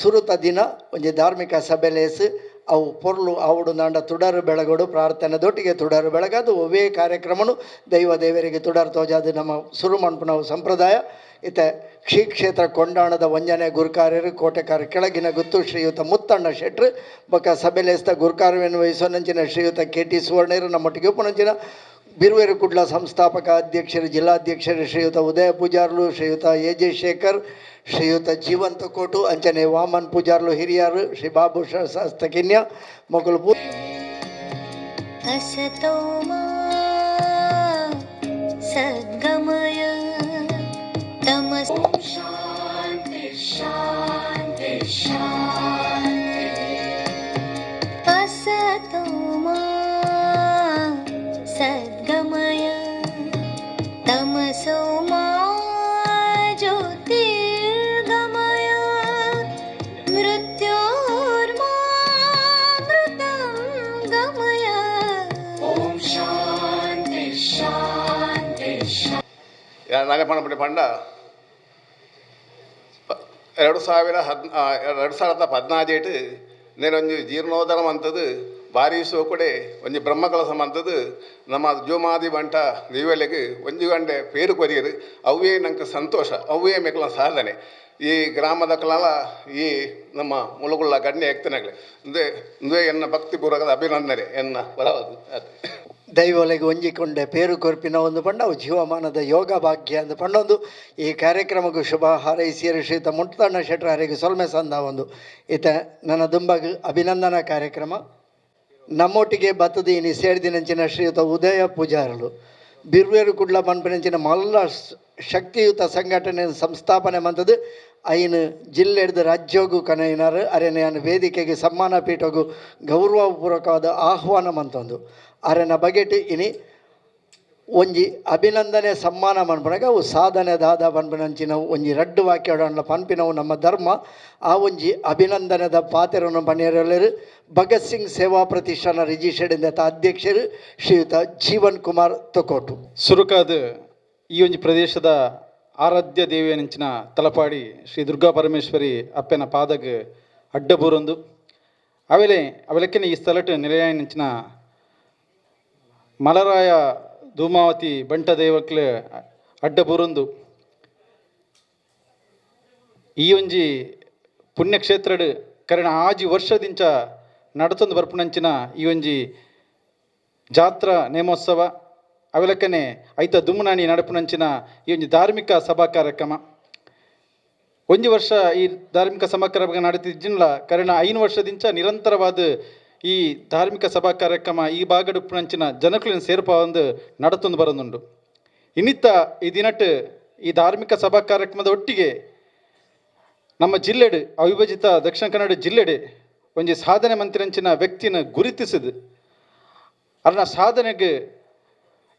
ಸುರುತ ದಿನ ಒಂಜಿ ಧಾರ್ಮಿಕ ಸಭೆಲೇಸು ಅವು ಪೊರ್ಲು ಆವುಡು ನಾಂಡ ತುಡರು ಬೆಳಗೋಡು ಪ್ರಾರ್ಥನೆದೊಟ್ಟಿಗೆ ತುಡರು ಬೆಳಗದು ಒವೇ ಕಾರ್ಯಕ್ರಮನು ದೈವ ದೇವರಿಗೆ ತುಡರು ತೋಜಾದು ನಮ್ಮ ಸುರು ಮನ್ಪುನವು ಸಂಪ್ರದಾಯ ಇತ್ತೆ ಶ್ರೀ ಕ್ಷೇತ್ರ ಕೊಂಡಾಣದ ವಂಜನೆ ಗುರುಕಾರ್ಯರು ಕೋಟೆಕಾರ ಕೆಳಗಿನ ಗುತ್ತು ಶ್ರೀಯುತ ಮುತ್ತಣ್ಣ ಶೆಟ್ರು ಬೊಕ್ಕ ಸಭೆಲೇಸ್ತ ಗುರುಕಾರ್ಯವನ್ನು ವಹಿಸೋನಂಚಿನ ಶ್ರೀಯುತ KT ಸುವರ್ಣರು ನಮ್ಮೊಟ್ಟಿಗೆ ಉಪನಂಚಿನ ಬಿರುವೇರು ಕುಡ್ಲ ಸಂಸ್ಥಾಪಕ ಅಧ್ಯಕ್ಷರು ಜಿಲ್ಲಾಧ್ಯಕ್ಷರು ಶ್ರೀಯುತ ಉದಯ ಪೂಜಾರ್ಲು ಶ್ರೀಯುತ AJ ಶೇಖರ್ ಶ್ರೀಯುತ ಜೀವಂತ ಕೋಟು ಅಂಚನೆ ವಾಮನ್ ಪೂಜಾರ್ಲು ಹಿರಿಯರು ಶ್ರೀ ಬಾಬು ಶಾಸ್ತ್ರಕಿನ್ಯ ಮೊಗಲು ಸದ್ಗಮಯ ತಮಸ್ ಶಾಂತಿ ಶಾಂತಿ ಶಾಂತಿ ಅಸತೋ ಮಾ ಸದ್ಗಮಯ ತಮಸೋ ಮಾ ಜ್ಯೋತಿರ್ಗಮಯ ಮೃತ್ಯೋರ್ಮಾ ಮೃತಂ ಗಮಯ ಓಂ ಶಾಂತಿ ಶಾಂತಿ ಶಾಂತಿ ನಾಗಪಣಪಟ್ಟಿ ಪಂಡ 2014 నేనొంజి జీర్ణోద్ధరం అంతది ಭಾರಿ ಸೋಕುಡೆ ಒಂಜಿ ಬ್ರಹ್ಮಕಲಸಂ ಅಂತದು ನಮ್ಮ ಜೋಮಾದಿ ಬಂಟ ದೈವಲೆಗೆ ಒಂಜಿ ಗಂಟೆ ಪೇರು ಕೊರಿಯರು ಅವೇ ನಂಗೆ ಸಂತೋಷ ಅವೇ ಮೆಕ್ಕಲ ಸಾಧನೆ ಈ ಗ್ರಾಮದ ಕಲಾಲ ಈ ನಮ್ಮ ಮುಳುಗುಳ್ಳ ಗಣ್ಯ ಎಕ್ತನಾಗಲಿ ಇಂದೇ ಎನ್ನ ಭಕ್ತಿಪೂರ್ವಕದ ಅಭಿನಂದನೆ ಎನ್ನ ಬರವದು ದೈವಲೆಗೆ ಒಂಜಿಕೊಂಡೆ ಪೇರು ಕೊರ್ಪಿನ ಒಂದು ಪಂಡವು ಜೀವಮಾನದ ಯೋಗ ಭಾಗ್ಯ ಅಂದು ಪಂಡೊಂದು ಈ ಕಾರ್ಯಕ್ರಮಕ್ಕೂ ಶುಭ ಹಾರೈಸಿಯರು ಶ್ರೀಯುತ ಮುತ್ತಣ್ಣ ಶೆಟ್ರು ಅವರಿಗೆ ಸೊಲ್ಮೆ ಸಂದ ಒಂದು ಈತ ನನ್ನ ದುಂಬಗ ಅಭಿನಂದನಾ ಕಾರ್ಯಕ್ರಮ ನಮ್ಮೊಟ್ಟಿಗೆ ಬತ್ತದ ಇನಿ ಸೇರಿದಿನಂಚಿನ ಶ್ರೀಯುತ ಉದಯ ಪೂಜಾರಲು ಬಿರ್ವೇರು ಕುಡ್ಲ ಪನ್ಪನಂಚಿನ ಮಲ್ಲ ಶಕ್ತಿಯುತ ಸಂಘಟನೆ ಸಂಸ್ಥಾಪನೆ ಮಂತದ್ದು ಐನು ಜಿಲ್ಲೆ ಹಿಡಿದು ರಾಜ್ಯೋಗು ಕನೈನಾರು ಅರೆನ ವೇದಿಕೆಗೆ ಸಮ್ಮಾನ ಪೀಠಗೂ ಗೌರವಪೂರ್ವಕವಾದ ಆಹ್ವಾನ ಮಂತೊಂದು ಅರೆನ ಬಗೆಟ್ ಇನಿ ಒಂಜಿ ಅಭಿನಂದನೆ ಸಮ್ಮಾನ ಪನ್ಪನಾಗ ಅವು ಸಾಧನೆ ದಾದ ಪನ್ಪನಂಚಿನ ಒಂಜಿ ರಡ್ಡು ವಾಕ್ಯಡನ್ನ ಪನ್ಪಿನವು ನಮ್ಮ ಧರ್ಮ ಆ ಒಂಜಿ ಅಭಿನಂದನೆದ ಪಾತೆರನ್ನು ಪನ್ನಿಯರೆಲ್ಲರು ಭಗತ್ ಸಿಂಗ್ ಸೇವಾ ಪ್ರತಿಷ್ಠಾನ ರಿಜಿಸ್ಟರ್ಡ್ ಅಧ್ಯಕ್ಷರು ಶ್ರೀಯುತ ಜೀವನ್ ಕುಮಾರ್ ತೊಕೋಟು ಸುರುಕಾದ ಈ ಒಂಜಿ ಪ್ರದೇಶದ ಆರಾಧ್ಯ ದೇವಿಯನಿಂಚಿನ ತಲಪಾಡಿ ಶ್ರೀ ದುರ್ಗಾ ಪರಮೇಶ್ವರಿ ಅಪ್ಪನ ಪಾದಗ್ ಅಡ್ಡಬೂರೊಂದು ಅವೆಲೆಕ್ಕಿನ ಈ ಸ್ಥಳಟ್ ನಿಲಯನಿಂಚಿನ ಮಲರಾಯ ಧೂಮಾವತಿ ಬಂಟ ದೇವಕ್ಲೆ ಅಡ್ಡಬೂರೊಂದು ಈ ಒಂಜಿ ಪುಣ್ಯಕ್ಷೇತ್ರಡ್ ಕರೆಣ ಆಜಿ ವರ್ಷದಿಂಚ ನಡತೊಂದು ಬರ್ಪುನಂಚಿನ ಈ ಒಂಜಿ ಜಾತ್ರಾ ನೇಮೋತ್ಸವ ಅವೆಲಕ್ಕನೆ ಐತ ದುಮ್ಮನಾಣಿ ನಡಪುನಂಚಿನ ಈ ಒಂಜಿ ಧಾರ್ಮಿಕ ಸಭಾ ಕಾರ್ಯಕ್ರಮ ಒಂಜಿ ವರ್ಷ ಈ ಧಾರ್ಮಿಕ ಸಭಾ ಕಾರ್ಯಕ್ರಮ ನಡೆತಿದ್ದಿಲ್ಲ ಕರೆಣ 5 ವರ್ಷದಿಂಚ ನಿರಂತರವಾದ ಈ ಧಾರ್ಮಿಕ ಸಭಾ ಕಾರ್ಯಕ್ರಮ ಈ ಭಾಗಡುಪ್ಪುನಂಚಿನ ಜನಕುಲಿನ ಸೇರ್ಪ ಒಂದು ನಡತೊಂದು ಬರೋದುಂಡು. ಇನ್ನಿತ್ತ ಈ ದಿನಟ್ ಈ ಧಾರ್ಮಿಕ ಸಭಾ ಕಾರ್ಯಕ್ರಮದ ಒಟ್ಟಿಗೆ ನಮ್ಮ ಜಿಲ್ಲೆಡು ಅವಿಭಜಿತ ದಕ್ಷಿಣ ಕನ್ನಡ ಜಿಲ್ಲೆಡೆ ಒಂಜಿ ಸಾಧನೆ ಮಂತ್ರಿಂಚಿನ ವ್ಯಕ್ತಿನ ಗುರುತಿಸಿದು ಅರ್ನ ಸಾಧನೆಗೆ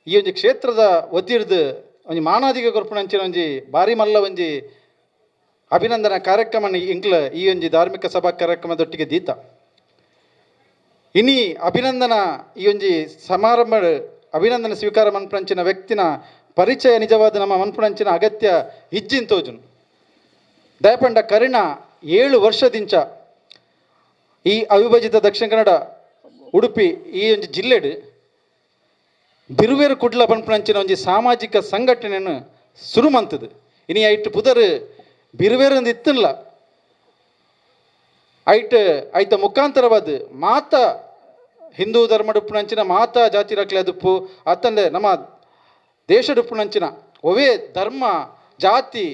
ಈ ಒಂಜಿ ಕ್ಷೇತ್ರದ ಒತ್ತಿಡ್ದು ಒಂಜಿ ಮಾನಾದಿಗೆ ಕೊರ್ಪುನಂಚಿನ ಒಂಜಿ ಭಾರಿ ಮಲ್ಲ ಒಂಜಿ ಅಭಿನಂದನಾ ಕಾರ್ಯಕ್ರಮ ಇಂಕ್ಲ ಈ ಒಂಜಿ ಧಾರ್ಮಿಕ ಸಭಾ ಕಾರ್ಯಕ್ರಮದೊಟ್ಟಿಗೆ ದೀತ ಇನಿ ಅಭಿನಂದನಾ ಈ ಒಂಜಿ ಸಮಾರಂಭ ಅಭಿನಂದನೆ ಸ್ವೀಕಾರ ಮನ್ಪುನಂಚಿನ ವ್ಯಕ್ತಿನ ಪರಿಚಯ ನಿಜವಾದ ನಮ್ಮ ಮನ್ಪುನಂಚಿನ ಅಗತ್ಯ ಇಜ್ಜಿನ್ ತೋಜುನು ದಯಪಂಡ ಕರಿಣ 7 ವರ್ಷದಿಂಚ ಈ ಅವಿಭಜಿತ ದಕ್ಷಿಣ ಕನ್ನಡ ಉಡುಪಿ ಈ ಒಂಜಿ ಜಿಲ್ಲೆಡು ಬಿರುವೇರು ಕುಡ್ಲ ಪನ್ಪುನಂಚಿನ ಒಂಜಿ ಸಾಮಾಜಿಕ ಸಂಘಟನೆಯನ್ನು ಶುರು ಮಂತದು ಇನಿ ಐಟ್ ಪುದರ್ ಬಿರುವೇರು ಒಂದು ಇತ್ತಲ್ಲ ಐತ ಮುಖಾಂತರವಾದ ಮಾತ ಹಿಂದೂ ಧರ್ಮಡುಪ್ಪುನಂಚಿನ ಮಾತಾ ಜಾತಿ ರಕ್ಲೆ ಅದುಪ್ಪು ಅತ್ತಂದೆ ನಮ್ಮ ದೇಶಡುಪ್ಪುನಂಚಿನ ಒವೇ ಧರ್ಮ ಜಾತಿ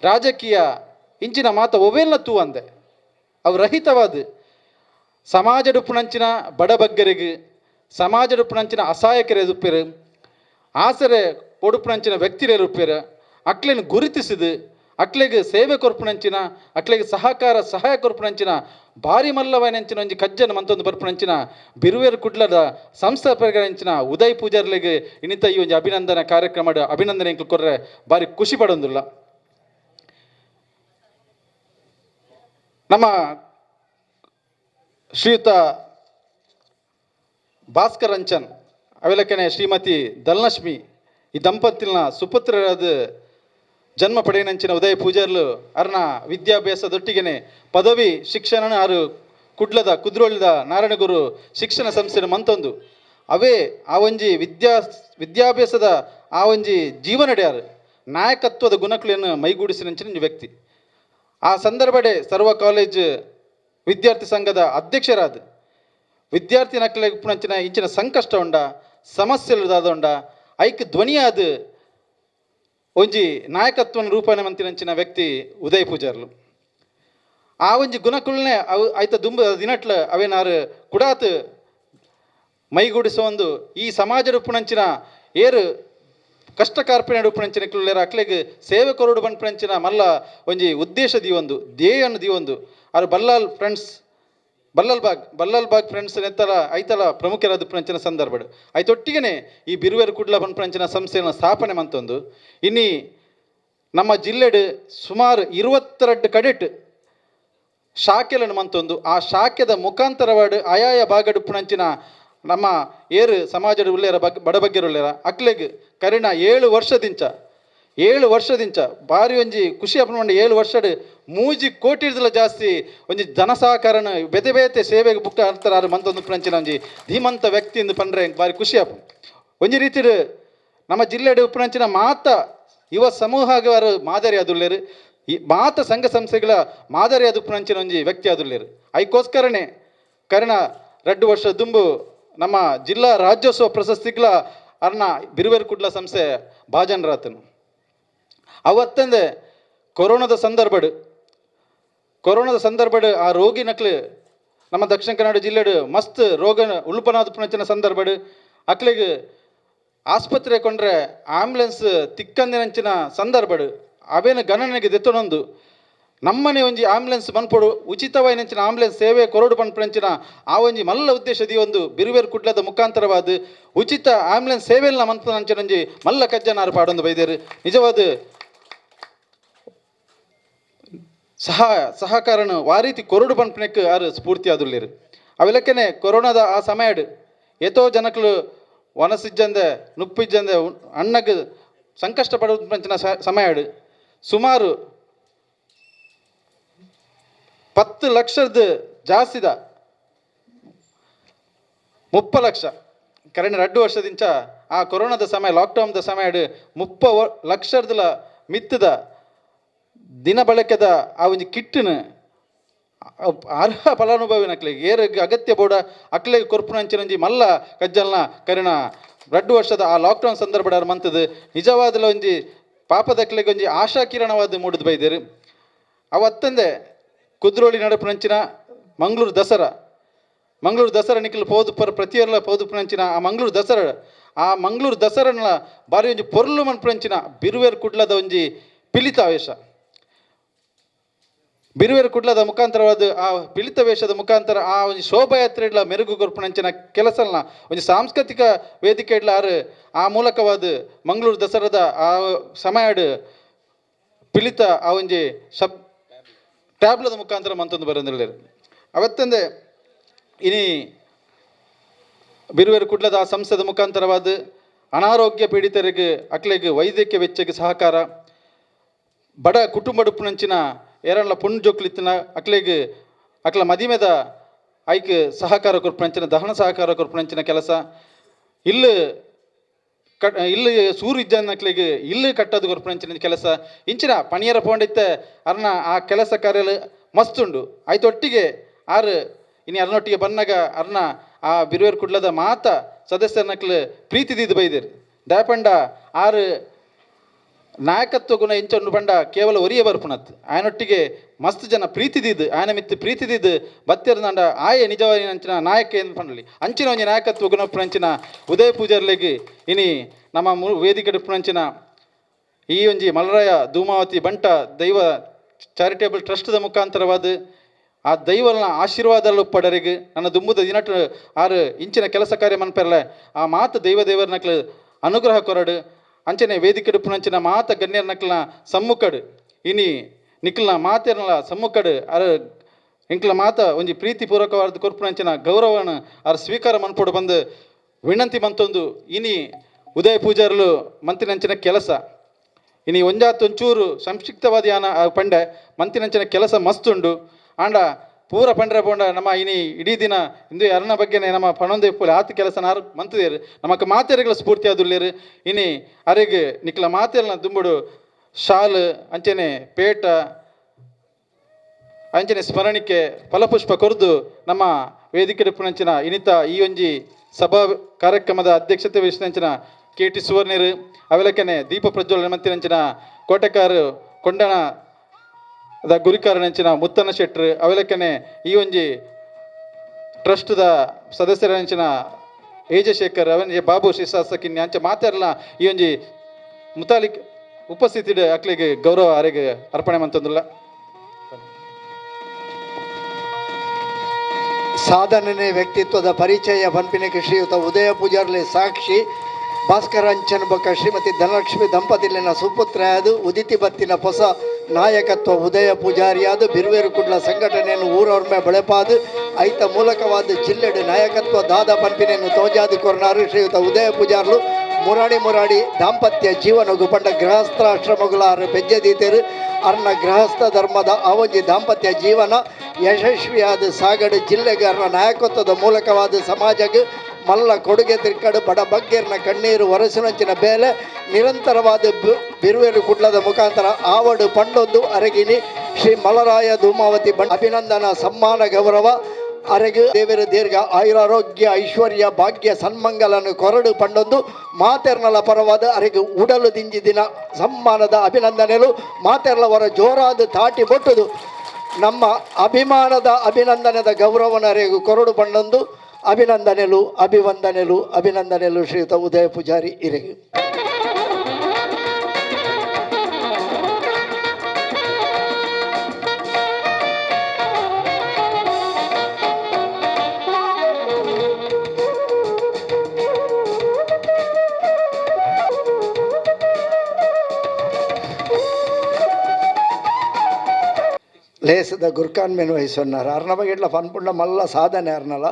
ರಾಜಕೀಯ ಇಂಚಿನ ಮಾತ ಒವೇಲ್ಲ ತೂ ಅಂದೆ ಅವು ರಹಿತವಾದ ಸಮಾಜಡುಪ್ಪುನಂಚಿನ ಬಡಬಗ್ಗರಿಗೆ ಸಮಾಜಡುಪ್ಪುನಂಚಿನ ಅಸಹಾಯಕರೇ ದುಪ್ಪೇರು ಆಸರೆ ಒಡುಪ್ಪುನಂಚಿನ ವ್ಯಕ್ತಿರೇ ರುಪ್ಪೇರು ಅಕ್ಲೆನ ಗುರುತಿಸಿದು ಅಕ್ಲೆಗೆ ಸೇವೆ ಕೊರ್ಪುನಂಚಿನ ಅಕ್ಲೆಗೆ ಸಹಾಯ ಕೊರ್ಪುನಂಚಿನ ಭಾರಿ ಮಲ್ಲವನಂಚಿನ ಒಂಜಿ ಕಜ್ಜನ ಮಂತೊಂದು ಬರ್ಪುನಂಚಿನ ಬಿರುವೇರು ಕುಡ್ಲದ ಸಂಸ್ಥಾಪಕರಂಚಿನ ಉದಯ್ ಪೂಜಾರ್ಲೆಗೆ ಇನ್ನಿತ ಈ ಒಂಜಿ ಅಭಿನಂದನಾ ಕಾರ್ಯಕ್ರಮ ಅಭಿನಂದನೆ ಇಂಕ್ಲು ಕೊರ್ರೆ ಭಾರಿ ಖುಷಿ ಪಡೊಂದುಲ್ಲ. ನಮ್ಮ ಶ್ರೀಯುತ ಭಾಸ್ಕರ್ ಅಂಚನ್ ಅವೆಲಕ್ಕನೆ ಶ್ರೀಮತಿ ಧನಲಕ್ಷ್ಮಿ ಈ ದಂಪತಿನ ಸುಪುತ್ರರಾದ ಜನ್ಮ ಪಡೆಯನಂಚಿನ ಉದಯ ಪೂಜಾರ್ಲು ಅರ್ನ ವಿದ್ಯಾಭ್ಯಾಸದೊಟ್ಟಿಗೆ ಪದವಿ ಶಿಕ್ಷಣ ಆರು ಕುಡ್ಲದ ಕುದ್ರೋಳಿದ ನಾರಾಯಣಗುರು ಶಿಕ್ಷಣ ಸಂಸ್ಥೆ ಮಂತೊಂದು ಅವೇ ಆ ಒಂಜಿ ವಿದ್ಯಾಭ್ಯಾಸದ ಆ ಒಂಜಿ ಜೀವನಡ್ಯಾರು ನಾಯಕತ್ವದ ಗುಣಗಳನ್ನು ಮೈಗೂಡಿಸಿನಂಚಿನ ವ್ಯಕ್ತಿ. ಆ ಸಂದರ್ಭಡೆ ಸರ್ವ ಕಾಲೇಜ್ ವಿದ್ಯಾರ್ಥಿ ಸಂಘದ ಅಧ್ಯಕ್ಷರಾದ ವಿದ್ಯಾರ್ಥಿ ನಕ್ಕಲೆಂಚಿನ ಇಂಚಿನ ಸಂಕಷ್ಟ ಉಂಡ ಸಮಸ್ಯೆದಾದ ಐಕ್ ಧ್ವನಿಯಾದ ಒಂಜಿ ನಾಯಕತ್ವನ ರೂಪನೆ ಮಂತಿನಂಚಿನ ವ್ಯಕ್ತಿ ಉದಯ್ ಪೂಜಾರ್ಲು. ಆ ಒಂಜಿ ಗುಣಕುಲ್ನೆ ಅವು ಐತ ದುಂಬ ದಿನಟ್ಲ ಅವೇನಾರು ಕುಡಾತ್ ಮೈಗೂಡಿಸೋ ಈ ಸಮಾಜ ರೂಪುನಂಚಿನ ಏರು ಕಷ್ಟ ಕಾರ್ಪಣ್ಯ ರೂಪುನಂಚಿನ ಕುಲ್ಲೇರ ಅಕ್ಲೆಗ್ ಸೇವೆ ಕೊರಡು ಬನ್ಪುನಂಚಿನ ಮಲ್ಲ ಒಂಜಿ ಉದ್ದೇಶ ದೀವೊಂದು ಧ್ಯೇಯನ್ನು ದೀವೊಂದು ಅವ್ರು ಬಲ್ಲಲ್ ಬಾಗ್ ಫ್ರೆಂಡ್ಸ್ ನೆತ್ತಲ ಐತಲ ಪ್ರಮುಖರಾದ ಪುನಂಚಿನ ಸಂದರ್ಭಡು ಐತೊಟ್ಟಿಗೆ ಈ ಬಿರುವೇರು ಕುಡ್ಲ ಪನ್ಪುನಂಚಿನ ಸಂಸ್ಥೆಯನ್ನು ಸ್ಥಾಪನೆ ಮಂತೊಂದು ಇನ್ನಿ ನಮ್ಮ ಜಿಲ್ಲೆಡು ಸುಮಾರು 22 ಕಡೆಟ್ ಶಾಖೆలను ಮಂತೊಂದು ಆ ಶಾಖೆದ ಮುಖಾಂತರವಾಡು ಆಯಾಯ ಭಾಗಡು ಪುನಂಚಿನ ನಮ್ಮ ಏರು ಸಮಾಜದ ಉಳ್ಳೇರ ಬಡಬಗ್ಗೆರು ಉಳ್ಳೇರ ಅಕ್ಲೆಗ್ ಕರಿಣ 7 ವರ್ಷದಿಂಚ ಭಾರಿ ಒಂಜಿ ಖುಷಿ ಅಪ್ಪನ 7 ವರ್ಷಡ್ 3 ಕೋಟಿಡ್ದಲ ಜಾಸ್ತಿ ಒಂಜಿ ಜನಸಹಕಾರನ ಬೇತೆ ಸೇವೆಗೆ ಬುಕ್ಕ ಅಂತಾರ ಮಂತೊಂದು ಪುನಂಚಿನ ಒಂಜಿ ಧೀಮಂತ ವ್ಯಕ್ತಿ ಎಂದು ಪಂಡ್ರೆ ಭಾರಿ ಖುಷಿ ಅಪ್ಪ. ಒಂಜಿ ರೀತಿಡ್ ನಮ್ಮ ಜಿಲ್ಲೆಡು ಉಪ್ಪುನಂಚಿನ ಮಾತ ಯುವ ಸಮೂಹಗಾರು ಮಾದರಿ ಆದುಲ್ಲೇರು ಈ ಮಾತ ಸಂಘ ಸಂಸ್ಥೆಗಳ ಮಾದರಿ ಆದುಪ್ಪುನಂಚಿನ ಒಂಜಿ ವ್ಯಕ್ತಿ ಆದುಲ್ಲೇರು ಐಕೋಸ್ಕರನೇ ಕರ್ಣ 2 ವರ್ಷ ದುಂಬು ನಮ್ಮ ಜಿಲ್ಲಾ ರಾಜ್ಯೋತ್ಸವ ಪ್ರಶಸ್ತಿಗಳ ಅರ್ನ ಬಿರುವೇರು ಕುಡ್ಲ ಸಂಸ್ಥೆ ಭಾಜನರಾತನು ಅವತ್ತಂದೆ ಕೊರೋನಾದ ಸಂದರ್ಭಡು ಆ ರೋಗಿ ನಕ್ಲು ನಮ್ಮ ದಕ್ಷಿಣ ಕನ್ನಡ ಜಿಲ್ಲೆಡು ಮಸ್ತ್ ರೋಗ ಉಲ್ಪನಾದ ಪುನಂಚಿನ ಸಂದರ್ಭಡು ಅಕ್ಲಿಗೆ ಆಸ್ಪತ್ರೆ ಕೊಂಡ್ರೆ ಆಂಬ್ಯುಲೆನ್ಸ್ ತಿಕ್ಕಂದಿನಂಚಿನ ಸಂದರ್ಭಡು ಅವೇನು ಗಣನೆಗೆ ದೆತ್ತೊನೊಂದು ನಮ್ಮನೆ ಒಂಜಿ ಆಂಬ್ಯುಲೆನ್ಸ್ ಮನ್ಪೊಡು ಉಚಿತವಾಯಿನಂಚಿನ ಆಂಬ್ಯುಲೆನ್ಸ್ ಸೇವೆ ಕೊರಡು ಪನ್ಪುನಂಚಿನ ಆ ಒಂಜಿ ಮಲ್ಲ ಉದ್ದೇಶದಿ ಒಂದು ಬಿರುವೇರು ಕುಡ್ಲದ ಮುಖಾಂತರವಾದ ಉಚಿತ ಆಂಬ್ಯುಲೆನ್ಸ್ ಸೇವೆಲ್ಲ ಮನ್ಪುನಂಚಿನ ಒಂಜಿ ಮಲ್ಲ ಕಜ್ಜನಾರು ಪಾಡೊಂದು ಬೈದೇರು ನಿಜವಾದ ಸಹಕಾರನು ಆ ರೀತಿ ಕೊರಡು ಪನ್ಪುನಕ್ಕೆ ಆರು ಸ್ಫೂರ್ತಿ ಆದುಲ್ಲೇರು ಅವೆಲಕ್ಕನೆ ಕೊರೋನಾದ ಆ ಸಮಯಡ್ ಎತೋ ಜನಕಲು ವನಸಿಜ್ಜಂದೆ ನುಪ್ಪಿಜ್ಜಂದೆ ಅಣ್ಣಗೆ ಸಂಕಷ್ಟ ಪಡುವಂಚಿನ ಸಮಯಡ್ ಸುಮಾರು 10 ಲಕ್ಷದ ಜಾಸ್ತಿದ 30 ಲಕ್ಷ ಕರೆಂಟ್ 2 ವರ್ಷದಿಂಚ ಆ ಕೊರೋನಾದ ಸಮಯ ಲಾಕ್ಡೌನ್ದ ಸಮಯಡ್ 30 ಲಕ್ಷದ ಮಿತ್ತದ ದಿನ ಬಳಕೆದ ಆ ಒಂದು ಕಿಟ್ಟನ್ನು ಅರ್ಹ ಫಲಾನುಭವಿನ ಅಕ್ಲೆಗೆ ಏರ್ ಅಗತ್ಯ ಬೋಡ ಅಕ್ಲೆಗೆ ಕೊರ್ಪುನಂಚಿನಂಜಿ ಮಲ್ಲ ಕಜ್ಜಲ್ನ ಕರಿಣ 2 ವರ್ಷದ ಆ ಲಾಕ್ಡೌನ್ ಸಂದರ್ಭ ಮಂತದ್ದು ನಿಜವಾದಲ ಒಂಜಿ ಪಾಪದಕ್ಲೆಗೆ ಒಂಜಿ ಆಶಾಕಿರಣವಾದ ಮೂಡಿದ್ ಬೈದೇರು ಅವತ್ತಂದೆ ಕುದ್ರೋಳಿ ನಡುಪುನಂಚಿನ ಮಂಗಳೂರು ದಸರಾ ನಿಖಿಲ್ ಪೋದು ಪರ ಪ್ರತಿಯೊಲ್ಲ ಪೋದು ಪುನಂಚಿನ ಆ ಮಂಗಳೂರು ದಸರನ ಬಾರಿ ಒಂಜಿ ಪೊರ್ಲು ಮನ್ಪುನಂಚಿನ ಬಿರುವೇರು ಕುಡ್ಲದ ಒಂಜಿ ಪಿಲಿತ ವೇಷ ಬಿರುವೇರು ಕುಡ್ಲದ ಮುಖಾಂತರವಾದ ಆ ಪಿಲಿತ ವೇಷದ ಮುಖಾಂತರ ಆ ಒಂದು ಶೋಭಾಯಾತ್ರೆಡ್ಲ ಮೆರುಗು ಕೊರ್ಪುನಂಚಿನ ಕೆಲಸನ ಒಂದು ಸಾಂಸ್ಕೃತಿಕ ವೇದಿಕೆ ಇಡ್ಲ ಆ ಮೂಲಕವಾದ ಮಂಗಳೂರು ದಸರಾದ ಆ ಸಮಯಡ್ ಪಿಲಿತ ಆ ಒಂಜಿ ಟ್ಯಾಬ್ಲದ ಮುಖಾಂತರ ಮಂತೊಂದು ಬರೋದಿಲ್ಲ ಅವತ್ತಂದೆ ಇನಿ ಬಿರುವೇರು ಕುಡ್ಲದ ಆ ಸಂಸ್ಥೆದ ಮುಖಾಂತರವಾದ ಅನಾರೋಗ್ಯ ಪೀಡಿತರಿಗೆ ಅಕ್ಲೆಗೆ ವೈದ್ಯಕೀಯ ವೆಚ್ಚಕ್ಕೆ ಸಹಕಾರ ಬಡ ಕುಟುಂಬಡುಪುನಂಚಿನ ಏರಣ್ಣ ಪುಣ್ ಜೋಕ್ಲಿತ್ತಿನ ಅಕ್ಲೆಗೆ ಅಕ್ಲ ಮದಿಮೆದ ಐಕ್ ಸಹಕಾರ ಕೊರ್ಪುನಂಚಿನ ದಹನ ಸಹಕಾರ ಕೊರ್ಪುನಂಚಿನ ಕೆಲಸ ಇಲ್ಲು ಸೂರು ಇಜ್ಜನಕ್ಲೆಗೆ ಇಲ್ಲು ಕಟ್ಟೋದು ಕೊರ್ಪುನಂಚಿನ ಕೆಲಸ ಇಂಚಿನ ಪಣಿಯರ ಪೋಂಡಿತ್ತೆ ಅರ್ನ ಆ ಕೆಲಸ ಕಾರ್ಯಲು ಮಸ್ತುಂಡು ಆಯ್ತೊಟ್ಟಿಗೆ ಆರು ಇನಿ ಅರ್ನೊಟ್ಟಿಗೆ ಬನ್ನಗ ಅರ್ನ ಆ ಬಿರುವೇರು ಕುಡ್ಲದ ಮಾತ ಸದಸ್ಯರನಕ್ಲು ಪ್ರೀತಿದಿದ್ದು ಬೈದೇರು ದಯಪಂಡ ಆರು ನಾಯಕತ್ವ ಗುಣ ಇಂಚೊಂಡು ಬಂಡ ಕೇವಲ ಒರಿಯ ಬರ್ಪುನತ್ ಆಯನೊಟ್ಟಿಗೆ ಮಸ್ತ್ ಜನ ಪ್ರೀತಿದಿದ್ದು ಆಯನ ಮಿತ್ತು ಪ್ರೀತಿದಿದ್ದು ಬತ್ತಿರದಂಡ ಆಯೆ ನಿಜವಾಗಿ ಅಂಚಿನ ನಾಯಕ ಏನು ಪಂಡಲಿ ಅಂಚಿನ ಒಂಜಿ ನಾಯಕತ್ವ ಗುಣ ಪುಣಂಚಿನ ಉದಯ ಪೂಜಾರ್ಲೆಗೆ ಇನಿ ನಮ್ಮ ವೇದಿಕೆ ಪುಣಂಚಿನ ಈ ಒಂಜಿ ಮಲರಾಯ ಧೂಮಾವತಿ ಬಂಟ ದೈವ ಚಾರಿಟೇಬಲ್ ಟ್ರಸ್ಟ್ದ ಮುಖಾಂತರವಾದ ಆ ದೈವನ ಆಶೀರ್ವಾದ ಪಡರಿಗೆ ನನ್ನ ದುಂಬುದ ದಿನಟ್ಟು ಆರು ಇಂಚಿನ ಕೆಲಸ ಕಾರ್ಯ ಮನ್ಪೆರ್ಲೆ ಆ ಮಾತು ದೇವರನಕ್ಲು ಅನುಗ್ರಹ ಕೊರಡು ಅಂಚನೆ ವೇದಿಕೆ ಪುಣಂಚಿನ ಮಾತ ಗಣ್ಯರ ನಕ್ಲನ ಸಮ್ಮುಖಡು ಇನಿ ನಿಕ್ಲನ ಮಾತೇರ್ನಲ ಸಮ್ಮುಖಡು ಇಂಕ್ಲ ಮಾತ ಒಂಜಿ ಪ್ರೀತಿಪೂರ್ವಕವಾದ ಕೊರ್ಪುನಂಚಿನ ಗೌರವನ ಸ್ವೀಕಾರ ಮನ್ಪೊಡು ಬಂದು ವಿನಂತಿ ಮಂತೊಂದು ಇನಿ ಉದಯ ಪೂಜಾರಲು ಮಂತಿನಂಚಿನ ಕೆಲಸ ಇನಿ ಒಂಚೂರು ಸಂಕ್ಷಿಪ್ತವಾದ ಯಾನ ಪಂಡೆ ಮಂತಿನಂಚಿನ ಕೆಲಸ ಮಸ್ತುಂಡು ಆಂಡ ಪೂರ ಪಂಡ್ರೆ ಪೋಂಡ ನಮ್ಮ ಇನಿ ಇಡೀ ದಿನ ಇಂದು ಅರ್ನ ಬಗ್ಗೆನೇ ನಮ್ಮ ಪಣೊಂದು ಪೂಲೆ ಆತ ಕೆಲಸ ನಾರು ಮಂತದೇರು ನಮಕ್ ಮಾತೆರೆಗಳ ಸ್ಫೂರ್ತಿ ಆದುಲ್ಲೇರು ಇನಿ ಅರೆಗೆ ನಿಕ್ಲ ಮಾತೆರ್ನ ದುಂಬುಡು ಶಾಲ್ ಅಂಚನೆ ಪೇಟ ಅಂಚನೆ ಸ್ಮರಣಿಕೆ ಫಲಪುಷ್ಪ ಕೊರ್ದು ನಮ್ಮ ವೇದಿಕೆ ಪುಣಂಚಿನ ಇನಿತ ಈ ಒಂಜಿ ಸಭಾ ಕಾರ್ಯಕ್ರಮದ ಅಧ್ಯಕ್ಷತೆ ವಹಿಸಿದಂಚಿನ KT ಸುವರ್ಣರು ಅವೆಲಕ್ಕನೆ ದೀಪ ಪ್ರಜ್ವಲನ ಮಂತಿನಂಚಿನ ಕೋಟೆಕಾರು ಕೊಂಡಣ ಗುರಿಕಾರನಂಚಿನ ಮುತ್ತನ ಶೆಟ್ರು ಅವೆಲಕ್ಕನೆ ಈ ಒಂಜಿ ಟ್ರಸ್ಟ್ದ ಸದಸ್ಯರಂಚಿನ ಏಜಶೇಖರ್ ಅವನಿಗೆ ಬಾಬು ಶ್ರೀಶಾಸ್ತ್ರಕಿನ್ನಿ ಅಂಚ ಮಾತಾಡಲ್ಲ ಈ ಒಂಜಿ ಮುತಾಲಿಕ್ ಉಪಸ್ಥಿತಿ ಅಕ್ಲಿಗೆ ಗೌರವ ಅರೆಗೆ ಅರ್ಪಣೆ ಮಂತಂದಿಲ್ಲ ಸಾಧನೆ ವ್ಯಕ್ತಿತ್ವದ ಪರಿಚಯ ಪಂಪಿನಿಗೆ ಶ್ರೀಯುತ ಉದಯ ಪೂಜಾರ್ಲೆ ಸಾಕ್ಷಿ ಭಾಸ್ಕರಂಚನ್ ಬೊಕ್ಕ ಶ್ರೀಮತಿ ಧನಲಕ್ಷ್ಮಿ ದಂಪತಿಲಿನ ಸುಪುತ್ರೆಯಾದು ಉದಿತಿ ಬತ್ತಿನ ಹೊಸ ನಾಯಕತ್ವ ಉದಯ ಪೂಜಾರಿಯಾದು ಬಿರುವೇರು ಕುಡ್ಲ ಸಂಘಟನೆಯನ್ನು ಊರೊರ್ಮೆ ಬೆಳೆಪಾದು ಐತ ಮೂಲಕವಾದ ಜಿಲ್ಲೆಡು ನಾಯಕತ್ವ ದಾದ ಪಂಪಿನೆಯನ್ನು ತೋಜಾದು ಕೊರನಾರು ಶ್ರೀಯುತ ಉದಯ ಪೂಜಾರ್ಲು ಮುರಾಡಿ ದಾಂಪತ್ಯ ಜೀವನಗು ಪಂಡ ಗೃಹಸ್ಥಾಶ್ರಮಗಳಾರು ಬೆಜ್ಜದೀತೆರು ಅರ್ನ ಗೃಹಸ್ಥ ಧರ್ಮದ ಅವಜಿ ದಾಂಪತ್ಯ ಜೀವನ ಯಶಸ್ವಿಯಾದ ಸಾಗಡು ಜಿಲ್ಲೆಗೆ ಅರ್ನ ನಾಯಕತ್ವದ ಮೂಲಕವಾದ ಸಮಾಜಕ್ಕೆ ಮಲ್ಲ ಕೊಡುಗೆ ತಿರ್ಕಡು ಬಡ ಬಗ್ಗೆರ್ನ ಕಣ್ಣೀರು ಒರಸಿನಂಚಿನ ಬೇಲೆ ನಿರಂತರವಾದ ಬಿರುವೇರು ಕುಡ್ಲದ ಮುಖಾಂತರ ಆವಡು ಪಂಡೊಂದು ಅರಗಿನಿ ಶ್ರೀ ಮಲರಾಯ ಧೂಮಾವತಿ ಅಭಿನಂದನಾ ಸಮ್ಮಾನ ಗೌರವ ಅರೆಗು ದೇವರ ದೀರ್ಘ ಆಯುರಾರೋಗ್ಯ ಐಶ್ವರ್ಯ ಭಾಗ್ಯ ಸನ್ಮಂಗಲನ್ನು ಕೊರಡು ಪಂಡೊಂದು ಮಾತೆರ್ನಲ ಪರವಾದ ಅರೆಗು ಉಡಲು ದಿಂಜಿ ದಿನ ಸಮ್ಮಾನದ ಅಭಿನಂದನೆಲು ಮಾತೆರ್ಲವರ ಜೋರಾದ ತಾಟಿ ಬೊಟ್ಟುದು ನಮ್ಮ ಅಭಿಮಾನದ ಅಭಿನಂದನದ ಗೌರವನ ಅರೆಗು ಕೊರಡು ಪಂಡೊಂದು ಅಭಿವಂದನೆಲು ಶ್ರೀಯುತ ಉದಯ ಪೂಜಾರಿ ಇರೆಗು ಲೇಸದ ಗುರ್ಕಾನ್ ಮೇನು ವಹಿಸೊన్నారు ಅರ್ನಬಗೆಡ್ಲ ಪನ್ಪುಂಡ ಮಲ್ಲ ಸಾಧನೆ ಅರ್ನಲ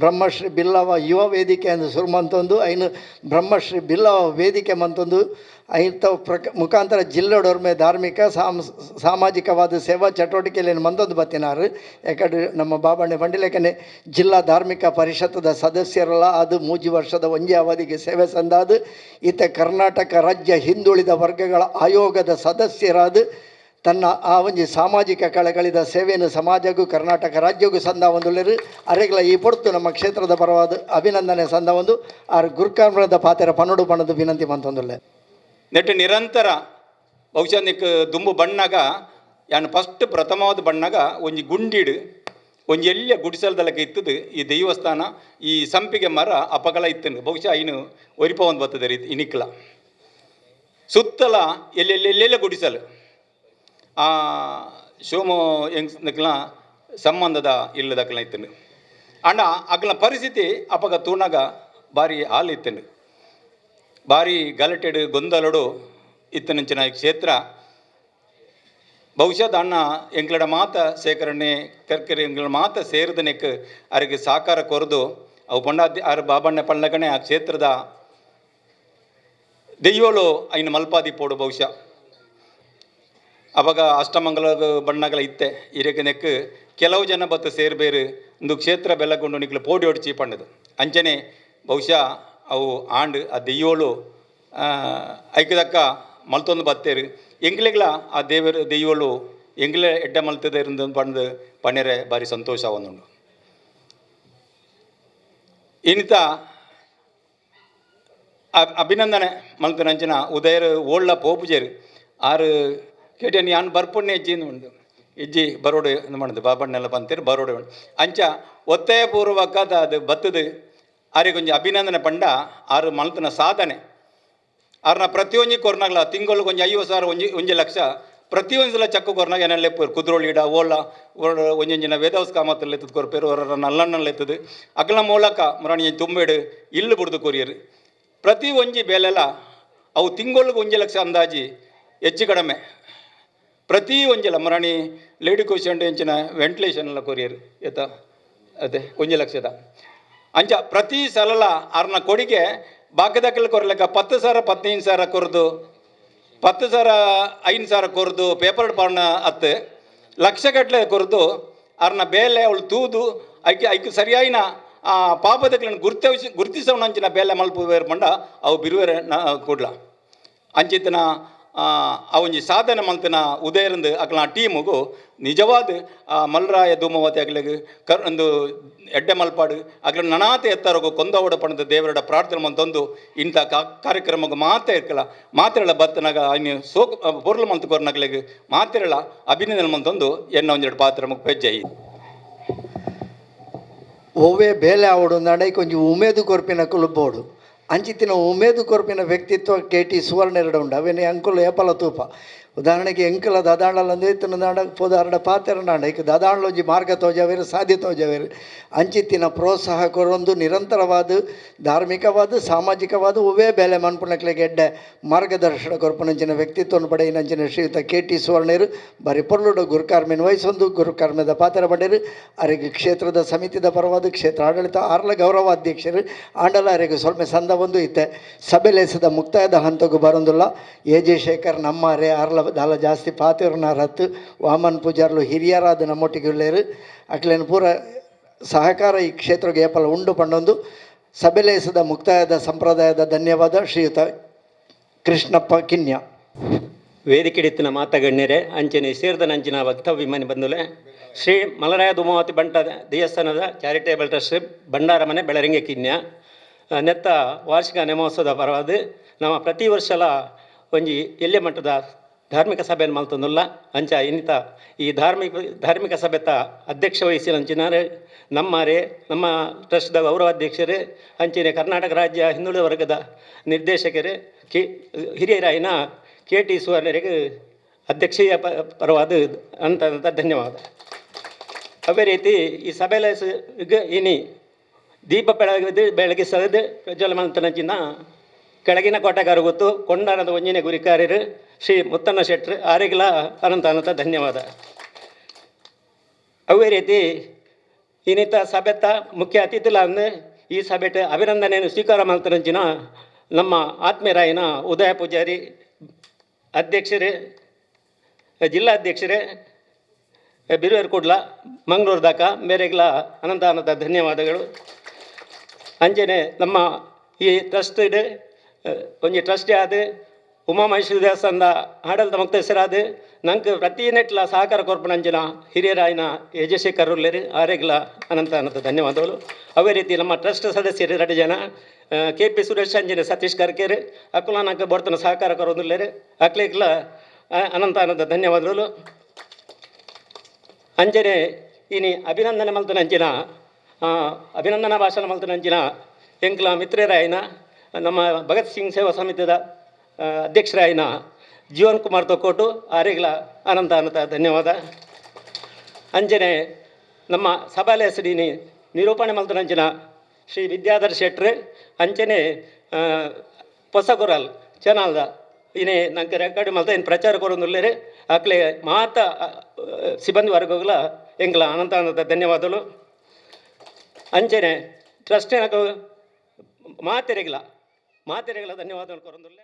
ಬ್ರಹ್ಮಶ್ರೀ ಬಿಲ್ಲವ ಯುವ ವೇದಿಕೆ ಅಂದು ಸುರುಮಂತೊಂದು ಐನು ಬ್ರಹ್ಮಶ್ರೀ ಬಿಲ್ಲವ ವೇದಿಕೆ ಮಂತೊಂದು ಐತ ಮುಖಾಂತರ ಜಿಲ್ಲೆಡೋರ್ಮೆ ಧಾರ್ಮಿಕ ಸಾಮಾಜಿಕವಾದ ಸೇವಾ ಚಟುವಟಿಕೆಯಲ್ಲಿ ಮಂತೊಂದು ಬತ್ತಿನಾರು ಯಾಕಂದ್ರೆ ನಮ್ಮ ಬಾಬಣ್ಣೆ ಬಂಡಿಲೇಕನೆ ಜಿಲ್ಲಾ ಧಾರ್ಮಿಕ ಪರಿಷತ್ತದ ಸದಸ್ಯರಲ್ಲ ಅದು 3 ವರ್ಷದ ಒಂಜಿ ಅವಧಿಗೆ ಸೇವೆ ಸಂದಾದು ಈತ ಕರ್ನಾಟಕ ರಾಜ್ಯ ಹಿಂದುಳಿದ ವರ್ಗಗಳ ಆಯೋಗದ ಸದಸ್ಯರಾದ ತನ್ನ ಆ ಒಂಜಿ ಸಾಮಾಜಿಕ ಕಳಕಳಿದ ಸೇವೆಯನ್ನು ಸಮಾಜಕ್ಕೂ ಕರ್ನಾಟಕ ರಾಜ್ಯಕ್ಕೂ ಸಂದ ಒಂದುಳ್ಳರು ಅರೆಗಳ ಈ ಪೊರ್ತು ನಮ್ಮ ಕ್ಷೇತ್ರದ ಪರವಾದ ಅಭಿನಂದನೆ ಸಂದ ಒಂದು ಆರು ಗುರುಕಾರ್ಮದ ಪಾತ್ರ ಪನ್ನೊಡು ಪಣದು ವಿನಂತಿ ಮಂತೊಂದುಲ್ಲೆ ನೆಟ್ಟು ನಿರಂತರ ಬಹುಶಃ ನಿಕ್ ದುಂಬು ಬಣ್ಣಗ ಯಾನು ಫಸ್ಟ್ ಪ್ರಥಮವಾದ ಬಣ್ಣಗ ಒಂಜಿ ಗುಂಡಿಡು ಒಂಜಿ ಎಲ್ಲಿಯ ಗುಡಿಸಲ್ದಲಕ್ಕೆ ಇತ್ತದು ಈ ದೈವಸ್ಥಾನ ಈ ಸಂಪಿಗೆ ಮರ ಅಪಗಲ ಇತ್ತನು ಬಹುಶಃ ಇನ್ನು ಒರಿಪ ಒಂದು ಬರ್ತದೆ ರೀತಿ ಇನಿಕ್ಲ ಸುತ್ತಲ ಎಲ್ಲೆಲ್ಲೆಲ್ಲೆಲ್ಲ ಗುಡಿಸಲು ಆ ಶೋಮೋ ಹೆಂಗ್ಸ್ನಕ್ಲ ಸಂಬಂಧದ ಇಲ್ಲದಕ್ಲ ಇತ್ತನು ಅಂಡ ಅಕ್ಲ ಪರಿಸ್ಥಿತಿ ಅಪಗ ತೂಣಗ ಭಾರಿ ಹಾಲು ಇತ್ತನು ಭಾರಿ ಗಲಾಟೆಡು ಗೊಂದಲಡು ಇತ್ತನಂಚಿನ ಕ್ಷೇತ್ರ ಬಹುಶಃ ಅಣ್ಣ ಎಂಗ್ಲಡ ಮಾತ ಸೇಕರಣೆ ಕರ್ಕರಿ ಎಂಗ್ಲ ಮಾತ ಸೇರಿದನೆಕ್ ಅವರಿಗೆ ಸಾಕಾರ ಕೊರದು ಅವು ಪಂಡ ಆರು ಬಾಬಣ್ಣ ಪಳ್ಳಗಣೆ ಆ ಕ್ಷೇತ್ರದ ದೆಯ್ಯೋಳು ಐನು ಮಲ್ಪಾದಿ ಪೋಡು ಬಹುಶಃ ಅವಾಗ ಅಷ್ಟಮಂಗಲ ಬಣ್ಣಗಳ ಇತ್ತೆ ಇರಕ್ಕೆ ನೆಕ್ ಕೆಲವು ಜನ ಬತ್ತು ಸೇರ್ಬೇರು ಒಂದು ಕ್ಷೇತ್ರ ಬೆಲ್ಲಗೊಂಡು ನಿಕ್ಲು ಪೋಡಿ ಹೊಡ್ಚಿ ಪಂಡದು ಅಂಚನೆ ಬಹುಶಃ ಅವು ಆಂಡ್ ಆ ದೆಯ್ಯೋಳು ಐಕದಕ್ಕ ಮಲ್ತೊಂದು ಬತ್ತೇರು ಎಂಗ್ಲೆಗ್ಲ ಆ ದೆಯ್ಯೋಳು ಎಂಗ್ಲೆ ಎಡ್ಡ ಮಲ್ತದ ಪಂದು ಪಣ್ಣೆರೆ ಭಾರಿ ಸಂತೋಷ ಒಂದುಂಡು ಇನ್ನಿತ ಅಭಿನಂದನೆ ಮಲ್ತನಂಚಿನ ಉದಯರು ಓಳ್ಳ ಪೋಪುಜೇರು ಆರು ಕೇಟನ್ ಯಾನ್ ಬರ್ಪುಣ್ಣೆ ಹೆಜ್ಜಿಂದು ಉಂಡು ಹೆಜ್ಜಿ ಬರೋಡು ಎಂದು ಮಾಡೋದು ಬಾಬಣ್ಣೆಲ್ಲ ಬಂತೀರು ಬರೋಡು ಅಂಚ ಒತ್ತಾಯ ಪೂರ್ವಕದ ಅದು ಬತ್ತದು ಆರಿಗೆ ಕೊಂಚ ಅಭಿನಂದನೆ ಪಂಡ ಆರು ಮಲ್ತನ ಸಾಧನೆ ಆರ್ನ ಪ್ರತಿಯೊಂದು ಕೊರ್ನಾಗ್ಲ ತಿಂಗಳು ಕೊಂಚ 50,000 ಒಂಜಿ ಲಕ್ಷ ಪ್ರತಿಯೊಂದು ಸಲ ಚಕ್ಕ ಕೊರ್ನಾಗ ಏನೆಲ್ಲ ಕುದ್ರೋಳಿಡ ಓಳ ಒಂಜಿನ ವೇದವಸ್ ಕಾಮತ್ತಲ್ಲಿ ಎತ್ತದ ಕೊರ್ಪೇರು ಅವರ ನಲ್ಲಣ್ಣಲ್ಲಿ ಎತ್ತದು ಅಗ್ಲ ಮೂಲಕ ಮರಣಿ ತುಂಬೆಡು ಇಲ್ಲು ಬಿಡ್ದು ಕೊರಿಯರು ಪ್ರತಿ ಒಂಜಿ ಬೇಲೆಲ್ಲ ಅವು ತಿಂಗಳಿಗೆ 1 ಲಕ್ಷ ಅಂದಾಜಿ ಹೆಚ್ಚು ಕಡಿಮೆ ಪ್ರತಿ ಒಂಜಲ ಮರಣಿ ಲೇಡಿ ಕೋಶಂಡು ಹೆಂಚಿನ ವೆಂಟಿಲೇಷನ್ ಎಲ್ಲ ಕೊರಿಯರು ಎತ್ತ ಅದೇ 1 ಲಕ್ಷದ ಅಂಚ ಪ್ರತಿ ಸಲ ಆರ್ನ ಕೊಡಿಗೆ ಭಾಗ್ಯದಕ್ಕಲ್ಲಿ ಕೊರಲೆಕ್ಕ 10,000 15,000 ಕೊರದು 10,000 5,000 ಕೊರದು ಪೇಪರ್ ಪಾಡ್ನ ಹತ್ತು ಲಕ್ಷಗಟ್ಟಲೆ ಕೊರದು ಆರ್ನ ಬೇಲೆ ಅವಳು ತೂದು ಐಕೆ ಸರಿಯಾಯಿನ ಆ ಪಾಪದಕ್ಲನ್ನು ಗುರುತಿಸೋಣಂಚಿನ ಬೇಲೆ ಮಲ್ಪು ಬೇರೆ ಪಂಡ ಅವು ಬಿರುವೇರೆ ಕೊಡ್ಲ ಅಂಚಿತ್ತಿನ ಆ ಒಂಜಿ ಸಾಧನೆ ಮಲ್ತಿನ ಉದಯರಂದು ಅಕ್ಲ ಟೀಮುಗು ನಿಜವಾದ ಮಲ್ರಾಯ ಧೂಮವತಿ ಅಗ್ಲಿಗೆ ಒಂದು ಎಡ್ಡೆ ಮಲ್ಪಾಡು ಅಗ್ಲ ನನಾತೆ ಎತ್ತರೋಗು ಕೊಂದವಡ ಪಣದ ದೇವರಡ ಪ್ರಾರ್ಥನೆ ಮಂತೊಂದು ಇಂಥ ಕಾರ್ಯಕ್ರಮಕ್ಕೆ ಮಾತೆಲ್ಲ ಮಾತೆರಳ ಬತ್ತನಾಗ ಇನ್ನು ಪೊರ್ಲು ಮಂತು ಕೊರ್ನಗ್ಲಿಗೆ ಮಾತೆರಳ ಅಭಿನಂದನೆ ಮಂತೊಂದು ಎನ್ನ ಒಂದೆರಡು ಪಾತ್ರ ಪೆಜ್ಜೈ ಓವೇ ಬೇಲೆ ಆವಡು ನಡೈ ಕೊಂಚ ಉಮೇದು ಕೊರ್ಪಿನ ಕುಲುಬೋಡು ಅಂಚಿತ್ತಿನ ಉಮೇದು ಕೊರ್ಪಿನ ವ್ಯಕ್ತಿತ್ವ KT ಸುವರ್ಣ ಉಂಡು ಅವೇನೇ ಅಂಕುಲು ಏಪಲ ತೂಪ ಉದಾಹರಣೆಗೆ ಎಂಕಲ ದದಾಂಡಲಂದು ಇತ್ತಿನ ನಾಡ ಪೋದಾರಡ ಪಾತ್ರ ನಾಡ ಈಗ ದದಾಂಡ್ಲೊಂಜಿ ಮಾರ್ಗ ತೋಜವೇರು ಸಾಧ್ಯ ತೋಜವೇರು ಅಂಚಿತ್ತಿನ ಪ್ರೋತ್ಸಾಹ ಕೊರೊಂದು ನಿರಂತರವಾದ ಧಾರ್ಮಿಕವಾದ ಸಾಮಾಜಿಕವಾದ ಉವೇ ಬೇಲೆ ಮನ್ಪುಣಕ್ಲೆಗೆ ಎಡ್ಡೆ ಮಾರ್ಗದರ್ಶನ ಕೊರ್ಪುನಂಚಿನ ವ್ಯಕ್ತಿತ್ವವನ್ನು ಪಡೆಯಿನಂಚಿನ ಶ್ರೀಯುತ KT ಸುವರ್ಣರು ಬರೀ ಪೊರ್ಲುಡು ಗುರುಕಾರ್ಮೆನ ವಹಿಸೊಂದು ಗುರುಕಾರ್ಮೆದ ಪಾತ್ರ ಪಡೆಯರು ಅವರಿಗೆ ಕ್ಷೇತ್ರದ ಸಮಿತಿದ ಪರವಾದ ಕ್ಷೇತ್ರ ಆಡಳಿತ ಆರ್ಲ ಗೌರವಾಧ್ಯಕ್ಷರು ಆಂಡಲ ಅವರಿಗೆ ಸ್ವಲ್ಪ ಸಂದ ಒಂದು ಇತ್ತೆ ಸಭೆಲೇಸದ ಮುಕ್ತಾಯದ ಹಂತಗೂ ಬರೋದಿಲ್ಲ AJ ಶೇಖರ್ ನಮ್ಮಾರೆ ಆರ್ಲ ದಾಲ ಜಾಸ್ತಿ ಪಾತಿರ್ನ ರತ್ತು ವಾಮನ್ ಪೂಜಾರ್ಲು ಹಿರಿಯರಾದ ನಮ್ಮೊಟ್ಟಿಗೆ ಉಳ್ಳೇರು ಅಕ್ಲೇನು ಪೂರ ಸಹಕಾರ ಈ ಕ್ಷೇತ್ರಕ್ಕೆ ಏಪಲ ಉಂಡು ಪಂಡೊಂದು ಸಭೆಲೇಸದ ಮುಕ್ತಾಯದ ಸಂಪ್ರದಾಯದ ಧನ್ಯವಾದ ಶ್ರೀಯುತ ಕೃಷ್ಣಪ್ಪ ಕಿನ್ಯ ವೇದಿಕೆಡಿತ್ತಿನ ಮಾತಗಣ್ಯರೆ ಅಂಚನೆ ಸೇರಿದ ನಂಚಿನ ವಕ್ತವ್ಯ ಮನೆ ಬಂದುಲೆ ಶ್ರೀ ಮಲರಾಯ ಧೂಮಾವತಿ ಬಂಟ ದೇವಸ್ಥಾನದ ಚಾರಿಟೇಬಲ್ ಟ್ರಸ್ಟ್ ಭಂಡಾರ ಮನೆ ಬೆಳರಿಂಗೆ ಕಿನ್ಯ ನೆತ್ತ ವಾರ್ಷಿಕ ನೇಮೋತ್ಸವದ ಪರವಾದ ನಮ್ಮ ಪ್ರತಿ ವರ್ಷಲ ಒಂಜಿ ಎಲ್ಲೆ ಮಟ್ಟದ ಧಾರ್ಮಿಕ ಸಭೆಯನ್ನು ಮಲ್ತೊಂದುಲ್ಲ ಅಂಚ ಇನ್ನಿತ ಈ ಧಾರ್ಮಿಕ ಸಭೆತ ಅಧ್ಯಕ್ಷ ವಹಿಸಿನಂಚಿನಾರೆ ನಮ್ಮ ಟ್ರಸ್ಟ್ದ ಗೌರವಾಧ್ಯಕ್ಷರೇ ಅಂಚಿನ ಕರ್ನಾಟಕ ರಾಜ್ಯ ಹಿಂದುಳಿದ ವರ್ಗದ ನಿರ್ದೇಶಕರೇ ಹಿರಿಯರಾಯಿನ KT ಸುವರ್ಣರಿಗೆ ಅಧ್ಯಕ್ಷೀಯ ಪರವಾದ ಅಂತ ಧನ್ಯವಾದ. ಅದೇ ರೀತಿ ಈ ಸಭೆಯಲ್ಲಿ ಇನಿ ದೀಪ ಬೆಳಗ್ಗೆ ಸದದು ಪ್ರಜ್ವಲ ಮಂತನಚಿನ ಕೆಳಗಿನ ಕೋಟೆಗಾರು ಗೊತ್ತು ಕೊಂಡಾನದ ಒಂಜಿನ ಗುರಿಕಾರ್ಯರು ಶ್ರೀ ಮುತ್ತಣ್ಣ ಶೆಟ್ರು ಆರಿಗಿಲ ಅನಂತ ಧನ್ಯವಾದ. ಅವೇ ರೀತಿ ಇನ್ನಿತ ಸಭೆತ ಮುಖ್ಯ ಅತಿಥಿಲ ಅಂದರೆ ಈ ಸಭೆಟ ಅಭಿನಂದನೆಯನ್ನು ಸ್ವೀಕಾರ ಮಾಡ್ತಾರಂಚಿನ ನಮ್ಮ ಆತ್ಮೀಯರಾಯಿನ ಉದಯ ಪೂಜಾರಿ ಅಧ್ಯಕ್ಷರೇ ಜಿಲ್ಲಾಧ್ಯಕ್ಷರೇ ಬಿರುವೇರು ಕೂಡ್ಲ ಮಂಗಳೂರು ದಾಕ ಮೇರೆಗ್ಲ ಅನಂತ ಧನ್ಯವಾದಗಳು. ಅಂಚನೆ ನಮ್ಮ ಈ ಟ್ರಸ್ಟ್ ಒಂಜಿ ಟ್ರಸ್ಟೇ ಆದ ಉಮಾಮಹೇಶ್ವರಿ ದೇವಸ್ಥಾನದ ಆಡಳಿತ ಮುಕ್ತೇಶ್ವರಾದ ನಂಗೆ ಪ್ರತಿ ನೆಟ್ಲ ಸಹಕಾರ ಕೊರ್ಪಣಂಚಿನ ಹಿರಿಯರಾಯಿನ ಯಜಶೇಖರ್ ಉರ್ಲೇರಿ ಆರೆಗ್ಲ ಅನಂತ ಅನಂತ ಧನ್ಯವಾದಗಳು. ಅವೇ ರೀತಿ ನಮ್ಮ ಟ್ರಸ್ಟ್ ಸದಸ್ಯರು 2 ಜನ KP ಸುರೇಶ್ ಅಂಜನೆ ಸತೀಶ್ ಕರ್ಕೇರಿ ಅಕ್ಕುಲ ನಂಗೆ ಬರ್ತನ ಸಹಕಾರ ಕೊರೋದಿಲ್ಲೇರಿ ಅಕ್ಲೇಗ್ಲ ಅನಂತ ಅನಂತ ಧನ್ಯವಾದಗಳು. ಅಂಜನೆ ಇನಿ ಅಭಿನಂದನೆ ಮಲ್ತನಂಚಿನ ಅಭಿನಂದನಾ ಭಾಷಣ ಮಲ್ತನಂಚಿನ ಎಂಕ್ಲ ಮಿತ್ರರಾಯಿನ ನಮ್ಮ ಭಗತ್ ಸಿಂಗ್ ಸೇವಾ ಸಮಿತಿದ ಅಧ್ಯಕ್ಷರಾಯಿನ ಜೀವನ್ ಕುಮಾರ್ ತೊಕ್ಕೋಟು ಆರೆಗ್ಲ ಅನಂತ ಅನಂತ ಧನ್ಯವಾದ. ಅಂಜನೆ ನಮ್ಮ ಸಭಾಲೆ ಹೆಸರಿನಿ ನಿರೂಪಣೆ ಮಲ್ತನಂಚಿನ ಶ್ರೀ ವಿದ್ಯಾಧರ್ ಶೆಟ್ರು ಅಂಚನೆ ಹೊಸಗೊರಲ್ ಚಾನಲ್ದ ಇನೇ ನಂಗೆ ರೆಕಾರ್ಡ್ ಮಲ್ತ ಏನು ಪ್ರಚಾರ ಕೊರೊಂದುಲ್ಲೇರಿ ಆಕಲೆ ಮಾತ ಸಿಬ್ಬಂದಿ ವರ್ಗಗಳ ಎಂಗ್ಲ ಅನಂತ ಅನಂತ ಧನ್ಯವಾದಗಳು. ಅಂಚನೆ ಟ್ರಸ್ಟ್ ಮಾತೆರೆಗ್ಲ ಧನ್ಯವಾದಗಳು ಕೊರೊಂದುಲ್ಲೆ.